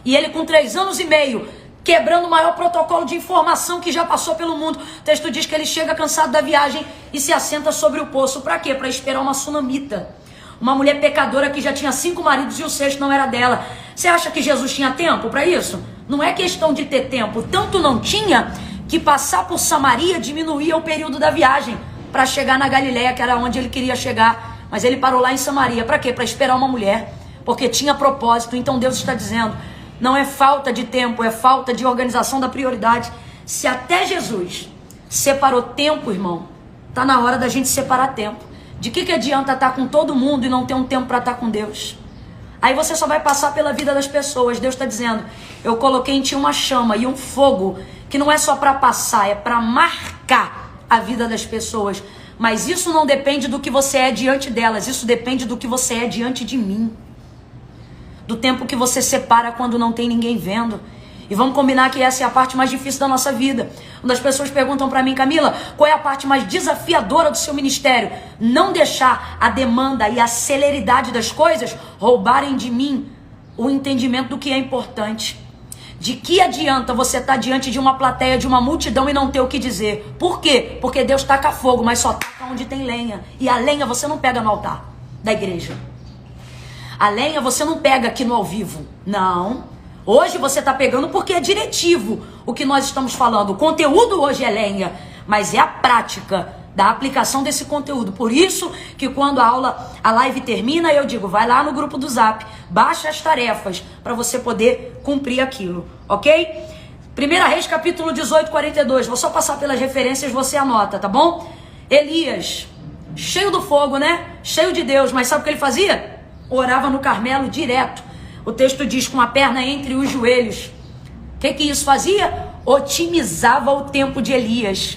S1: E ele com 3 anos e meio, quebrando o maior protocolo de informação que já passou pelo mundo. O texto diz que ele chega cansado da viagem e se assenta sobre o poço. Para quê? Para esperar uma sunamita. Uma mulher pecadora que já tinha 5 maridos e o 6º não era dela. Você acha que Jesus tinha tempo para isso? Não é questão de ter tempo. Tanto não tinha que passar por Samaria diminuía o período da viagem para chegar na Galileia, que era onde ele queria chegar. Mas ele parou lá em Samaria. Para quê? Para esperar uma mulher. Porque tinha propósito. Então Deus está dizendo, não é falta de tempo, é falta de organização da prioridade. Se até Jesus separou tempo, irmão, tá na hora da gente separar tempo. De que adianta estar com todo mundo e não ter um tempo para estar com Deus? Aí você só vai passar pela vida das pessoas. Deus está dizendo, eu coloquei em ti uma chama e um fogo que não é só para passar, é para marcar a vida das pessoas. Mas isso não depende do que você é diante delas, isso depende do que você é diante de mim. Do tempo que você separa quando não tem ninguém vendo. E vamos combinar que essa é a parte mais difícil da nossa vida. Quando as pessoas perguntam para mim, Camila, qual é a parte mais desafiadora do seu ministério? Não deixar a demanda e a celeridade das coisas roubarem de mim o entendimento do que é importante. De que adianta você estar diante de uma plateia, de uma multidão e não ter o que dizer? Por quê? Porque Deus taca fogo, mas só taca onde tem lenha. E a lenha você não pega no altar da igreja. A lenha você não pega aqui no ao vivo. Não. Hoje você está pegando porque é diretivo o que nós estamos falando. O conteúdo hoje é lenha, mas é a prática da aplicação desse conteúdo. Por isso que quando a live termina, eu digo, vai lá no grupo do Zap, baixa as tarefas para você poder cumprir aquilo, ok? 1 Reis capítulo 18, 42. Vou só passar pelas referências, você anota, tá bom? Elias, cheio do fogo, né? Cheio de Deus, mas sabe o que ele fazia? Orava no Carmelo direto. O texto diz, com a perna entre os joelhos. O que isso fazia? Otimizava o tempo de Elias.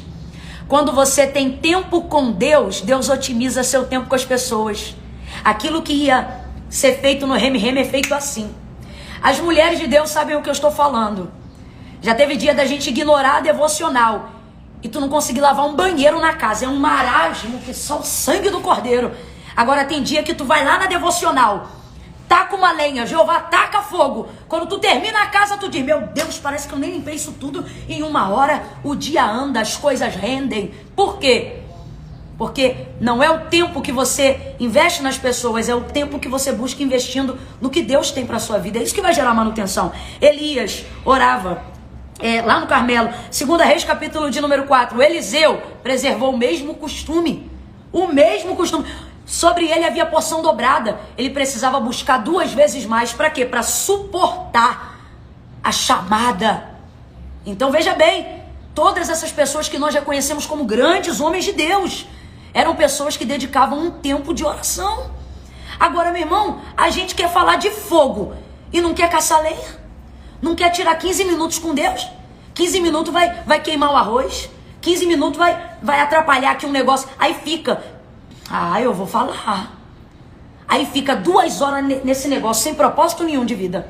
S1: Quando você tem tempo com Deus, Deus otimiza seu tempo com as pessoas. Aquilo que ia ser feito no reme-reme é feito assim. As mulheres de Deus sabem o que eu estou falando. Já teve dia da gente ignorar a devocional e tu não conseguir lavar um banheiro na casa. É um marasmo que só o sangue do cordeiro. Agora tem dia que tu vai lá na devocional, taca uma lenha, Jeová taca fogo. Quando tu termina a casa, tu diz, meu Deus, parece que eu nem limpei isso tudo em uma hora. O dia anda, as coisas rendem. Por quê? Porque não é o tempo que você investe nas pessoas, é o tempo que você busca investindo no que Deus tem para sua vida. É isso que vai gerar manutenção. Elias orava lá no Carmelo. 2 Reis, capítulo de número 4. Eliseu preservou o mesmo costume. O mesmo costume. Sobre ele havia porção dobrada. Ele precisava buscar 2 vezes mais. Para quê? Para suportar a chamada. Então veja bem, todas essas pessoas que nós já conhecemos como grandes homens de Deus eram pessoas que dedicavam um tempo de oração. Agora, meu irmão, a gente quer falar de fogo e não quer caçar lenha. Não quer tirar 15 minutos com Deus. 15 minutos vai queimar o arroz. 15 minutos vai atrapalhar aqui um negócio. Aí fica, eu vou falar. Aí fica 2 horas nesse negócio sem propósito nenhum de vida.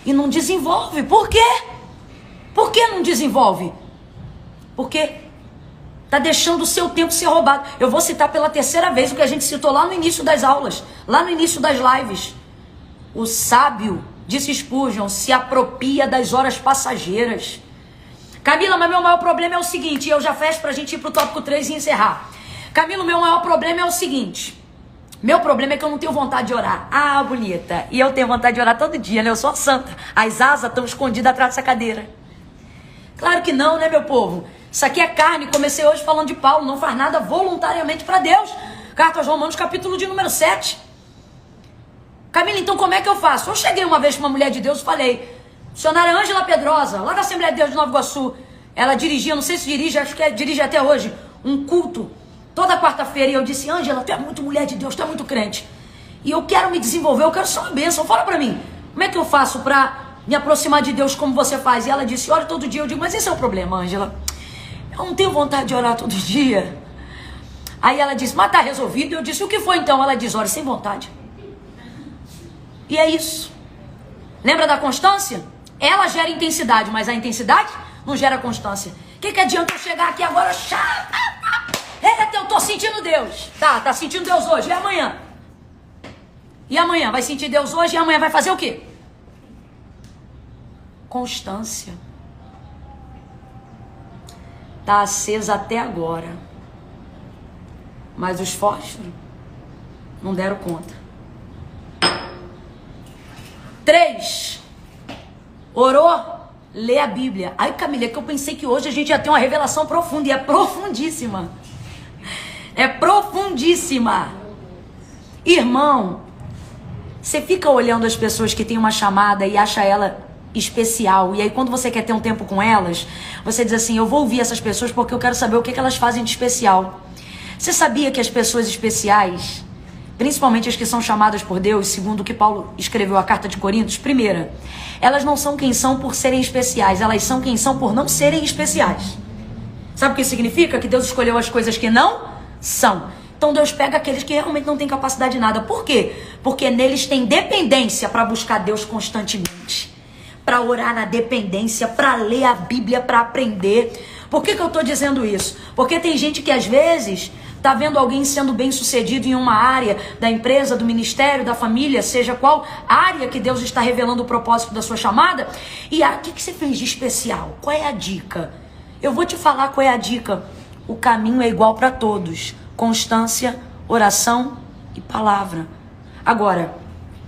S1: E não desenvolve. Por quê? Por que não desenvolve? Porque está deixando o seu tempo ser roubado. Eu vou citar pela 3ª vez o que a gente citou lá no início das aulas, lá no início das lives. O sábio, disse Spurgeon, se apropria das horas passageiras. Camila, mas meu maior problema é o seguinte, eu já fecho para a gente ir para o tópico 3 e encerrar. Camila, meu maior problema é o seguinte, meu problema é que eu não tenho vontade de orar. Ah, bonita, e eu tenho vontade de orar todo dia, né? Eu sou a santa. As asas estão escondidas atrás dessa cadeira. Claro que não, né, meu povo? Isso aqui é carne. Comecei hoje falando de Paulo. Não faz nada voluntariamente para Deus. Carta aos Romanos, capítulo de número 7. Camila, então como é que eu faço? Eu cheguei uma vez com uma mulher de Deus e falei, missionária Ângela Pedrosa, lá da Assembleia de Deus de Nova Iguaçu. Ela dirigia, não sei se dirige, acho que dirige até hoje, um culto toda quarta-feira. E eu disse, Ângela, tu é muito mulher de Deus, tu é muito crente. E eu quero me desenvolver, eu quero ser uma bênção. Fala para mim, como é que eu faço para me aproximar de Deus como você faz? E ela disse, ora todo dia. Eu digo, mas esse é o problema, Ângela. Eu não tenho vontade de orar todo dia. Aí ela disse, mas tá resolvido. Eu disse, o que foi então? Ela diz, ora, sem vontade. E é isso. Lembra da constância? Ela gera intensidade, mas a intensidade não gera constância. O que adianta eu chegar aqui agora? Eita, eu tô sentindo Deus. Tá sentindo Deus hoje. E amanhã? E amanhã? Vai sentir Deus hoje e amanhã vai fazer o quê? Constância. Tá acesa até agora, mas os fósforos não deram conta. 3, orou, lê a Bíblia. Ai, Camila, que eu pensei que hoje a gente ia ter uma revelação profunda, e é profundíssima. É profundíssima. Irmão, você fica olhando as pessoas que têm uma chamada e acha ela especial, e aí quando você quer ter um tempo com elas, você diz assim, eu vou ouvir essas pessoas porque eu quero saber o que elas fazem de especial. Você sabia que as pessoas especiais, principalmente as que são chamadas por Deus, segundo o que Paulo escreveu a carta de Coríntios, primeira, elas não são quem são por serem especiais, elas são quem são por não serem especiais. Sabe o que isso significa? Que Deus escolheu as coisas que não são. Então Deus pega aqueles que realmente não têm capacidade de nada. Por quê? Porque neles tem dependência para buscar Deus constantemente, para orar na dependência, para ler a Bíblia, para aprender. Por que eu estou dizendo isso? Porque tem gente que às vezes está vendo alguém sendo bem sucedido em uma área da empresa, do ministério, da família, seja qual área que Deus está revelando o propósito da sua chamada. E o que você fez de especial? Qual é a dica? Eu vou te falar qual é a dica. O caminho é igual para todos. Constância, oração e palavra. Agora,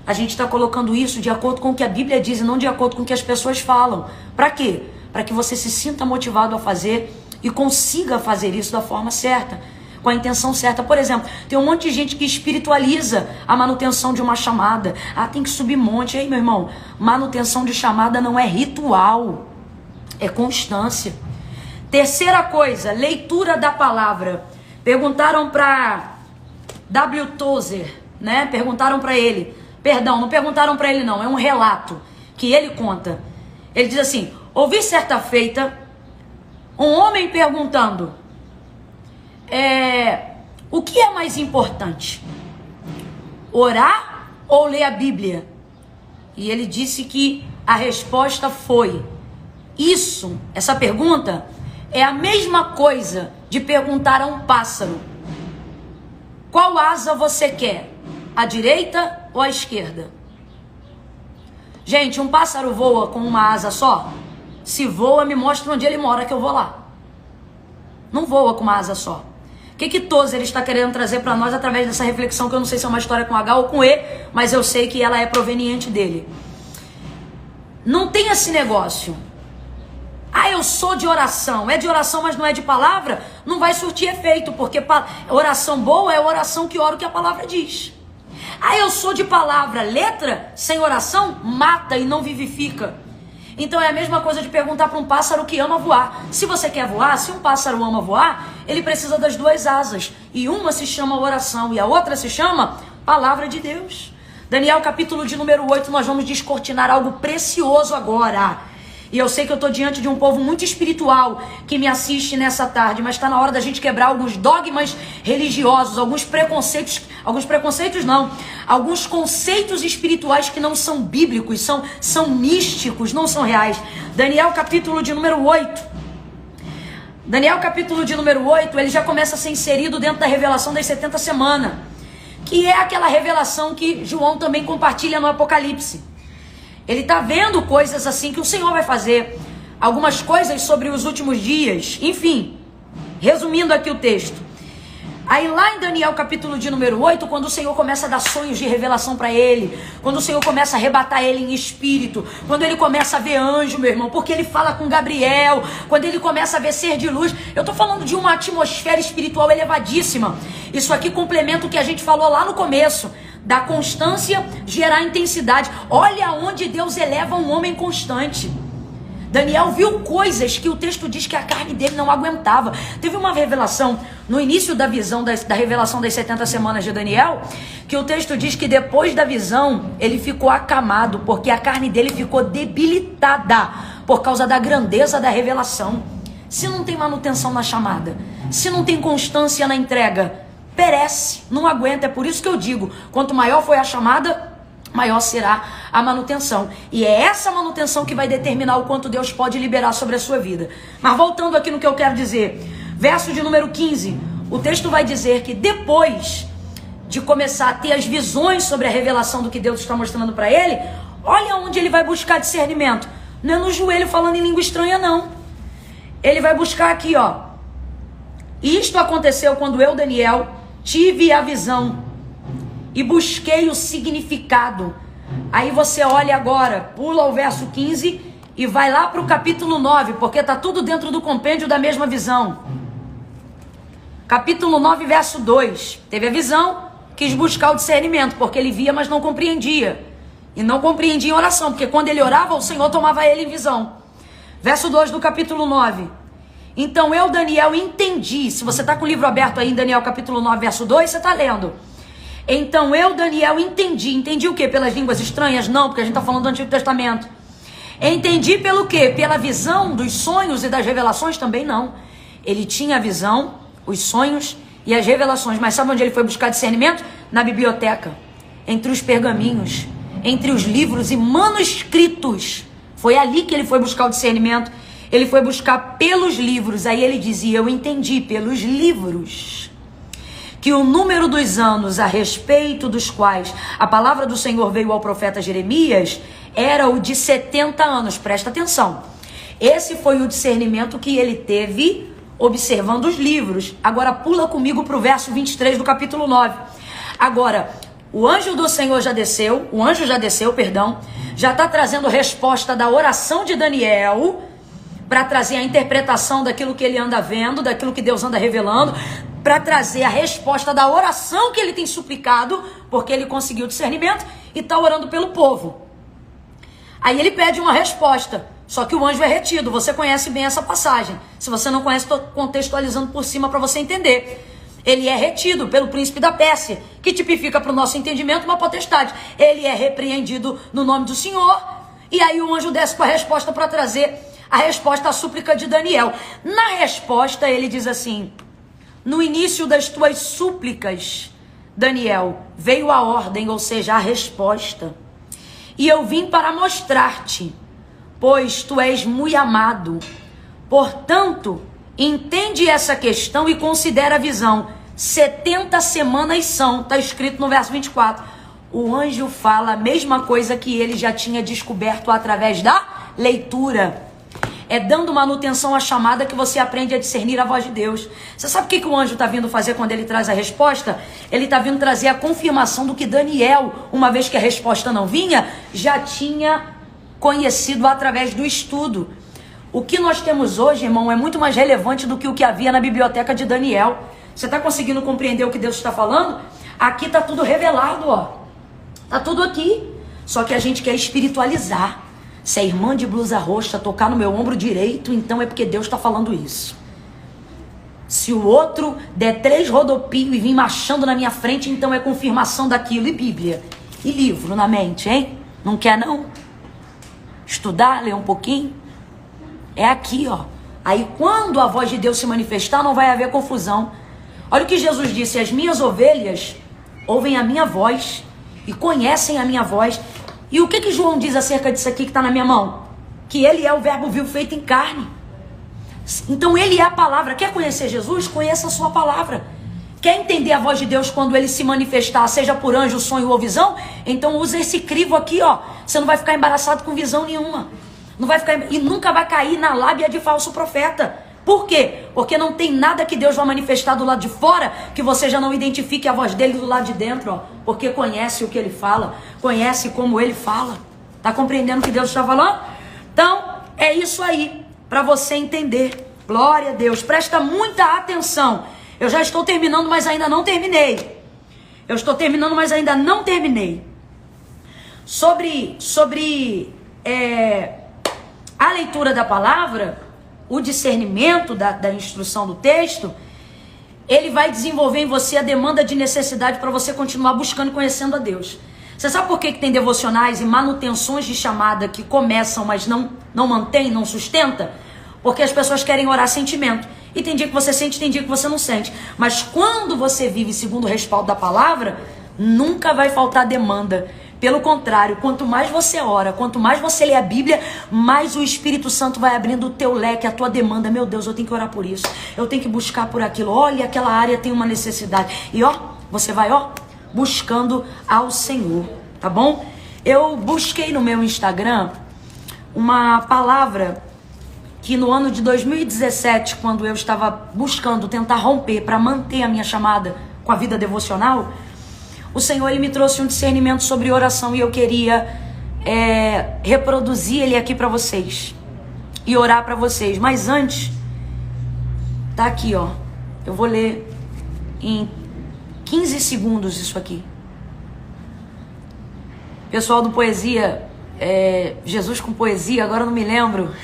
S1: a gente está colocando isso de acordo com o que a Bíblia diz e não de acordo com o que as pessoas falam. Para quê? Para que você se sinta motivado a fazer e consiga fazer isso da forma certa, com a intenção certa. Por exemplo, tem um monte de gente que espiritualiza a manutenção de uma chamada. Tem que subir monte. Aí, meu irmão, manutenção de chamada não é ritual, é constância. Terceira coisa, leitura da palavra. Perguntaram para W. Tozer, né? Perguntaram para ele. Perdão, não perguntaram para ele não, é um relato que ele conta. Ele diz assim, ouvi certa feita um homem perguntando, o que é mais importante? Orar ou ler a Bíblia? E ele disse que a resposta foi: isso, essa pergunta, é a mesma coisa de perguntar a um pássaro: qual asa você quer? A direita ou a esquerda? Gente, um pássaro voa com uma asa só? Se voa, me mostra onde ele mora que eu vou lá. Não voa com uma asa só. O que Tozer está querendo trazer para nós através dessa reflexão, que eu não sei se é uma história com H ou com E, mas eu sei que ela é proveniente dele. Não tem esse negócio. Ah, eu sou de oração. É de oração, mas não é de palavra? Não vai surtir efeito, porque oração boa é oração que ora o que a palavra diz. Ah, eu sou de palavra. Letra sem oração mata e não vivifica. Então é a mesma coisa de perguntar para um pássaro que ama voar. Se você quer voar, se um pássaro ama voar, ele precisa das duas asas. E uma se chama oração e a outra se chama palavra de Deus. Daniel capítulo de número 8, nós vamos descortinar algo precioso agora. E eu sei que eu estou diante de um povo muito espiritual que me assiste nessa tarde, mas está na hora da gente quebrar alguns dogmas religiosos, alguns conceitos espirituais que não são bíblicos, são místicos, não são reais. Daniel capítulo de número 8. Daniel capítulo de número 8, ele já começa a ser inserido dentro da revelação das 70 semanas, que é aquela revelação que João também compartilha no Apocalipse. Ele está vendo coisas assim que o Senhor vai fazer, algumas coisas sobre os últimos dias, enfim, resumindo aqui o texto. Aí lá em Daniel capítulo de número 8, quando o Senhor começa a dar sonhos de revelação para ele, quando o Senhor começa a arrebatar ele em espírito, quando ele começa a ver anjo, meu irmão, porque ele fala com Gabriel, quando ele começa a ver ser de luz, eu tô falando de uma atmosfera espiritual elevadíssima. Isso aqui complementa o que a gente falou lá no começo, da constância gerar intensidade. Olha onde Deus eleva um homem constante. Daniel viu coisas que o texto diz que a carne dele não aguentava. Teve uma revelação no início da visão, da revelação das 70 semanas de Daniel, que o texto diz que depois da visão ele ficou acamado, porque a carne dele ficou debilitada por causa da grandeza da revelação. Se não tem manutenção na chamada, se não tem constância na entrega, perece, não aguenta. É por isso que eu digo, quanto maior foi a chamada, maior será a manutenção. E é essa manutenção que vai determinar o quanto Deus pode liberar sobre a sua vida. Mas voltando aqui no que eu quero dizer, verso de número 15, o texto vai dizer que depois de começar a ter as visões sobre a revelação do que Deus está mostrando para ele, olha onde ele vai buscar discernimento. Não é no joelho falando em língua estranha, não. Ele vai buscar aqui, ó. Isto aconteceu quando eu, Daniel, tive a visão e busquei o significado. Aí você olha agora, pula o verso 15 e vai lá para o capítulo 9, porque está tudo dentro do compêndio da mesma visão. Capítulo 9, verso 2. Teve a visão, quis buscar o discernimento, porque ele via, mas não compreendia. E não compreendia em oração, porque quando ele orava, o Senhor tomava ele em visão. Verso 2 do capítulo 9. Então eu, Daniel, entendi. Se você está com o livro aberto aí em Daniel capítulo 9, verso 2, você está lendo. Então eu, Daniel, entendi. Entendi o quê? Pelas línguas estranhas? Não, porque a gente está falando do Antigo Testamento. Entendi pelo quê? Pela visão dos sonhos e das revelações? Também não. Ele tinha a visão, os sonhos e as revelações. Mas sabe onde ele foi buscar discernimento? Na biblioteca. Entre os pergaminhos, entre os livros e manuscritos. Foi ali que ele foi buscar o discernimento. Ele foi buscar pelos livros. Aí ele dizia, eu entendi pelos livros, que o número dos anos a respeito dos quais a palavra do Senhor veio ao profeta Jeremias era o de 70 anos. Presta atenção. Esse foi o discernimento que ele teve observando os livros. Agora pula comigo para o verso 23 do capítulo 9. Agora, o anjo do Senhor já desceu, já está trazendo resposta da oração de Daniel, para trazer a interpretação daquilo que ele anda vendo, daquilo que Deus anda revelando, para trazer a resposta da oração que ele tem suplicado, porque ele conseguiu discernimento e está orando pelo povo. Aí ele pede uma resposta, só que o anjo é retido. Você conhece bem essa passagem. Se você não conhece, estou contextualizando por cima para você entender. Ele é retido pelo príncipe da Pérsia, que tipifica para o nosso entendimento uma potestade. Ele é repreendido no nome do Senhor, e aí o anjo desce com a resposta para trazer a resposta à súplica de Daniel. Na resposta ele diz assim, no início das tuas súplicas, Daniel, veio a ordem, ou seja, a resposta. E eu vim para mostrar-te, pois tu és muito amado. Portanto, entende essa questão e considera a visão. 70 semanas são, está escrito no verso 24. O anjo fala a mesma coisa que ele já tinha descoberto através da leitura. É dando manutenção à chamada que você aprende a discernir a voz de Deus. Você sabe o que o anjo está vindo fazer quando ele traz a resposta? Ele está vindo trazer a confirmação do que Daniel, uma vez que a resposta não vinha, já tinha conhecido através do estudo. O que nós temos hoje, irmão, é muito mais relevante do que o que havia na biblioteca de Daniel. Você está conseguindo compreender o que Deus está falando? Aqui está tudo revelado, ó. Está tudo aqui. Só que a gente quer espiritualizar. Se a irmã de blusa roxa tocar no meu ombro direito, então é porque Deus está falando isso. Se o outro der 3 rodopios e vir marchando na minha frente, então é confirmação daquilo. E Bíblia? E livro na mente, hein? Não quer não? Estudar, ler um pouquinho? É aqui, ó. Aí quando a voz de Deus se manifestar, não vai haver confusão. Olha o que Jesus disse: as minhas ovelhas ouvem a minha voz e conhecem a minha voz. E o que João diz acerca disso aqui que está na minha mão? Que ele é o verbo vivo feito em carne. Então ele é a palavra. Quer conhecer Jesus? Conheça a sua palavra. Quer entender a voz de Deus quando ele se manifestar, seja por anjo, sonho ou visão? Então usa esse crivo aqui, ó. Você não vai ficar embaraçado com visão nenhuma. Não vai ficar, e nunca vai cair na lábia de falso profeta. Por quê? Porque não tem nada que Deus vai manifestar do lado de fora que você já não identifique a voz dele do lado de dentro, ó. Porque conhece o que ele fala, conhece como ele fala. Tá compreendendo o que Deus está falando? Então, é isso aí, para você entender. Glória a Deus. Presta muita atenção. Eu já estou terminando, mas ainda não terminei. Eu estou terminando, mas ainda não terminei. Sobre a leitura da palavra, o discernimento da instrução do texto, ele vai desenvolver em você a demanda de necessidade para você continuar buscando e conhecendo a Deus. Você sabe por que tem devocionais e manutenções de chamada que começam, mas não mantém, não sustenta? Porque as pessoas querem orar sentimento. E tem dia que você sente, tem dia que você não sente. Mas quando você vive segundo o respaldo da palavra, nunca vai faltar demanda. Pelo contrário, quanto mais você ora, quanto mais você lê a Bíblia, mais o Espírito Santo vai abrindo o teu leque, a tua demanda. Meu Deus, eu tenho que orar por isso, eu tenho que buscar por aquilo. Olha, aquela área tem uma necessidade. E ó, você vai, ó, buscando ao Senhor, tá bom? Eu busquei no meu Instagram uma palavra que no ano de 2017, quando eu estava buscando tentar romper para manter a minha chamada com a vida devocional, o Senhor, ele me trouxe um discernimento sobre oração e eu queria reproduzir ele aqui para vocês e orar para vocês. Mas antes, tá aqui, ó. Eu vou ler em 15 segundos isso aqui. Pessoal do Poesia, Jesus com Poesia, agora eu não me lembro.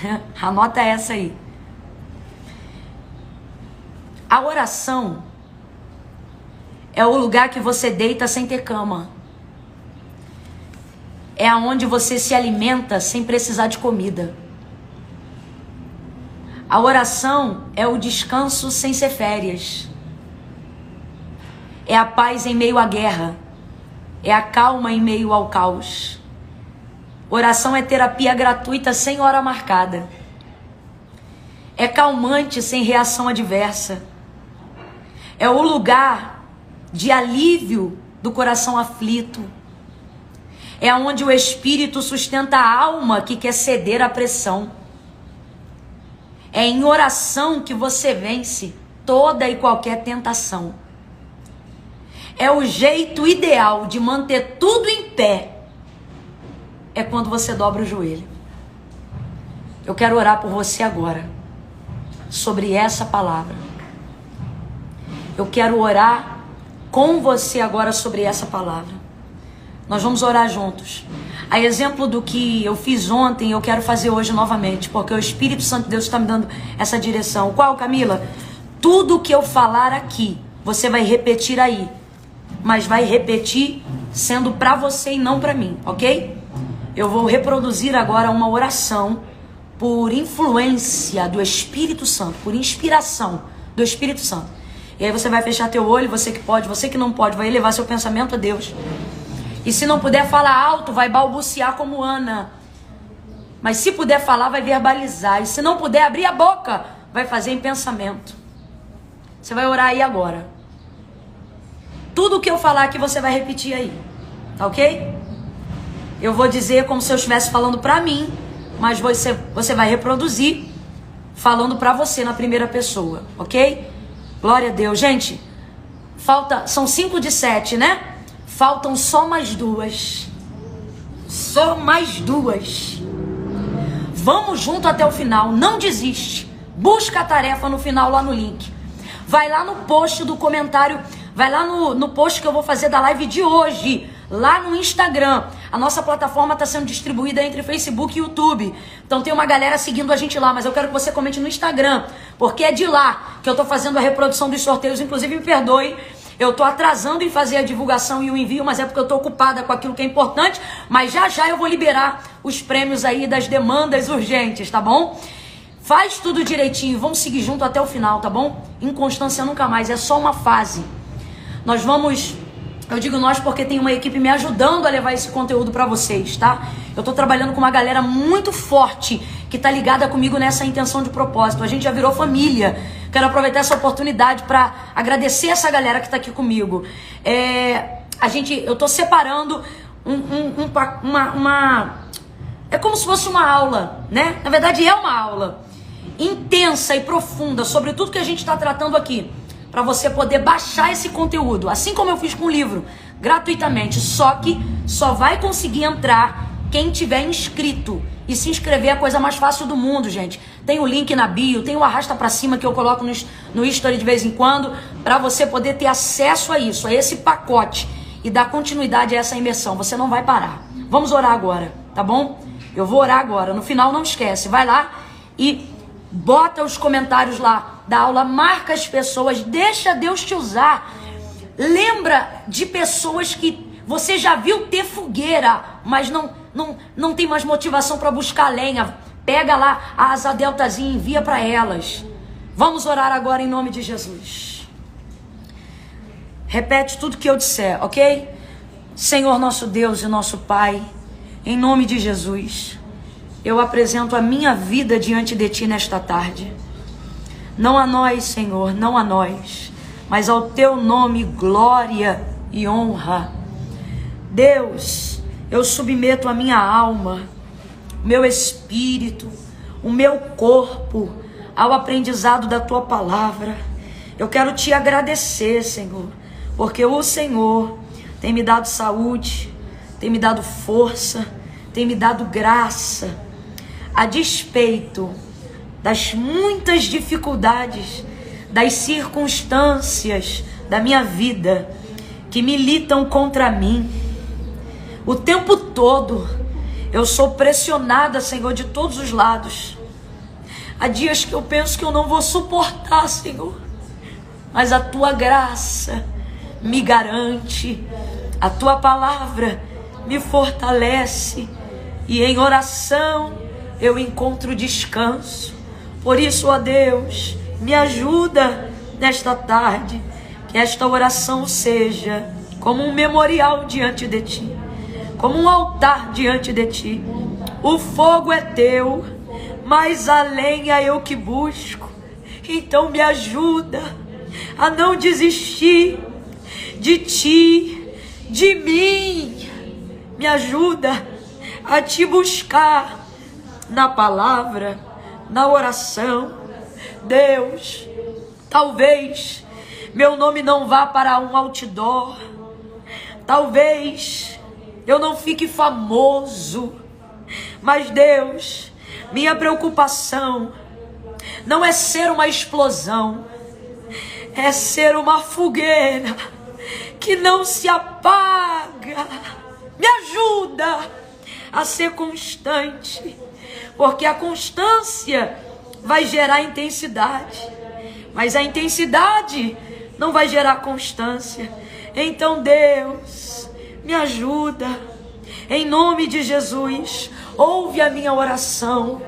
S1: Anota essa aí. A oração é o lugar que você deita sem ter cama. É aonde você se alimenta sem precisar de comida. A oração é o descanso sem ser férias. É a paz em meio à guerra. É a calma em meio ao caos. Oração é terapia gratuita sem hora marcada. É calmante sem reação adversa. É o lugar de alívio do coração aflito. É onde o Espírito sustenta a alma que quer ceder à pressão. É em oração que você vence toda e qualquer tentação. É o jeito ideal de manter tudo em pé. É quando você dobra o joelho. Eu quero orar por você agora, sobre essa palavra. Eu quero orar com você agora sobre essa palavra. Nós vamos orar juntos. A exemplo do que eu fiz ontem, eu quero fazer hoje novamente, porque o Espírito Santo de Deus está me dando essa direção. Qual, Camila? Tudo que eu falar aqui, você vai repetir aí, mas vai repetir sendo para você e não para mim, ok? Eu vou reproduzir agora uma oração por influência do Espírito Santo, por inspiração do Espírito Santo. E aí você vai fechar teu olho, você que pode, você que não pode, vai elevar seu pensamento a Deus. E se não puder falar alto, vai balbuciar como Ana. Mas se puder falar, vai verbalizar. E se não puder abrir a boca, vai fazer em pensamento. Você vai orar aí agora. Tudo que eu falar aqui, você vai repetir aí. Tá ok? Eu vou dizer como se eu estivesse falando pra mim, mas você vai reproduzir falando pra você na primeira pessoa, ok? Glória a Deus. Gente, são 5 de 7, né? Faltam só mais 2. Só mais 2. Vamos junto até o final. Não desiste. Busca a tarefa no final lá no link. Vai lá no post do comentário. Vai lá no post que eu vou fazer da live de hoje. Lá no Instagram. A nossa plataforma está sendo distribuída entre Facebook e YouTube. Então tem uma galera seguindo a gente lá. Mas eu quero que você comente no Instagram. Porque é de lá que eu estou fazendo a reprodução dos sorteios. Inclusive, me perdoe. Eu estou atrasando em fazer a divulgação e o envio, mas é porque eu estou ocupada com aquilo que é importante. Mas já já eu vou liberar os prêmios aí das demandas urgentes, tá bom? Faz tudo direitinho, vamos seguir junto até o final, tá bom? Inconstância nunca mais, é só uma fase. Nós vamos... Eu digo nós porque tem uma equipe me ajudando a levar esse conteúdo para vocês, tá? Eu tô trabalhando com uma galera muito forte que tá ligada comigo nessa intenção de propósito. A gente já virou família. Quero aproveitar essa oportunidade para agradecer essa galera que tá aqui comigo. Eu tô separando é como se fosse uma aula, né? Na verdade é uma aula intensa e profunda sobre tudo que a gente está tratando aqui, para você poder baixar esse conteúdo, assim como eu fiz com o livro, gratuitamente. Só que só vai conseguir entrar quem tiver inscrito. E se inscrever é a coisa mais fácil do mundo, gente. Tem o link na bio, tem o arrasta pra cima que eu coloco no history de vez em quando, para você poder ter acesso a isso, a esse pacote e dar continuidade a essa imersão. Você não vai parar. Vamos orar agora, tá bom? Eu vou orar agora. No final, não esquece, vai lá e bota os comentários lá da aula, marca as pessoas, deixa Deus te usar. Lembra de pessoas que você já viu ter fogueira, mas não tem mais motivação para buscar lenha. Pega lá a asa deltazinha e envia para elas. Vamos orar agora em nome de Jesus. Repete tudo que eu disser, ok? Senhor nosso Deus e nosso Pai, em nome de Jesus, eu apresento a minha vida diante de Ti nesta tarde. Não a nós, Senhor, não a nós, mas ao Teu nome, glória e honra. Deus, eu submeto a minha alma, o meu espírito, o meu corpo ao aprendizado da Tua palavra. Eu quero Te agradecer, Senhor, porque o Senhor tem me dado saúde, tem me dado força, tem me dado graça, a despeito das muitas dificuldades, das circunstâncias da minha vida que militam contra mim. O tempo todo eu sou pressionada, Senhor, de todos os lados. Há dias que eu penso que eu não vou suportar, Senhor, mas a Tua graça me garante, a Tua palavra me fortalece, e em oração eu encontro descanso. Por isso, ó Deus, me ajuda nesta tarde, que esta oração seja como um memorial diante de Ti, como um altar diante de Ti. O fogo é Teu, mas a lenha eu que busco. Então me ajuda a não desistir de Ti, de mim. Me ajuda a Te buscar na palavra, na oração. Deus, talvez meu nome não vá para um outdoor, talvez eu não fique famoso, mas Deus, minha preocupação não é ser uma explosão, é ser uma fogueira que não se apaga. Me ajuda a ser constante, porque a constância vai gerar intensidade, mas a intensidade não vai gerar constância. Então, Deus, me ajuda, em nome de Jesus. Ouve a minha oração,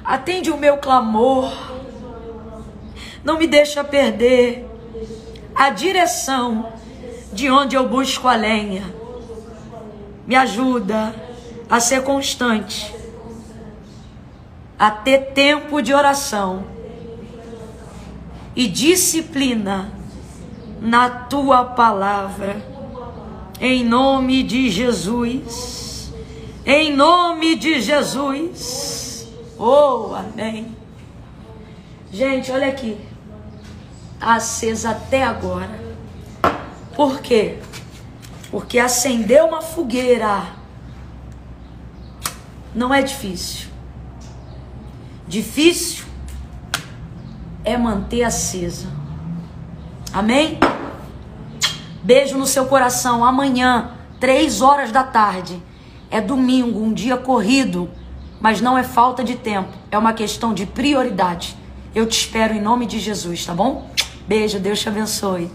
S1: atende o meu clamor, não me deixa perder a direção de onde eu busco a lenha. Me ajuda a ser constante, a ter tempo de oração e disciplina na tua palavra. Em nome de Jesus. Em nome de Jesus. Oh, amém. Gente, olha aqui. Acesa até agora. Por quê? Porque acender uma fogueira não é difícil. Difícil é manter acesa. Amém? Beijo no seu coração. Amanhã, 3 horas da tarde. É domingo, um dia corrido. Mas não é falta de tempo. É uma questão de prioridade. Eu te espero em nome de Jesus, tá bom? Beijo, Deus te abençoe.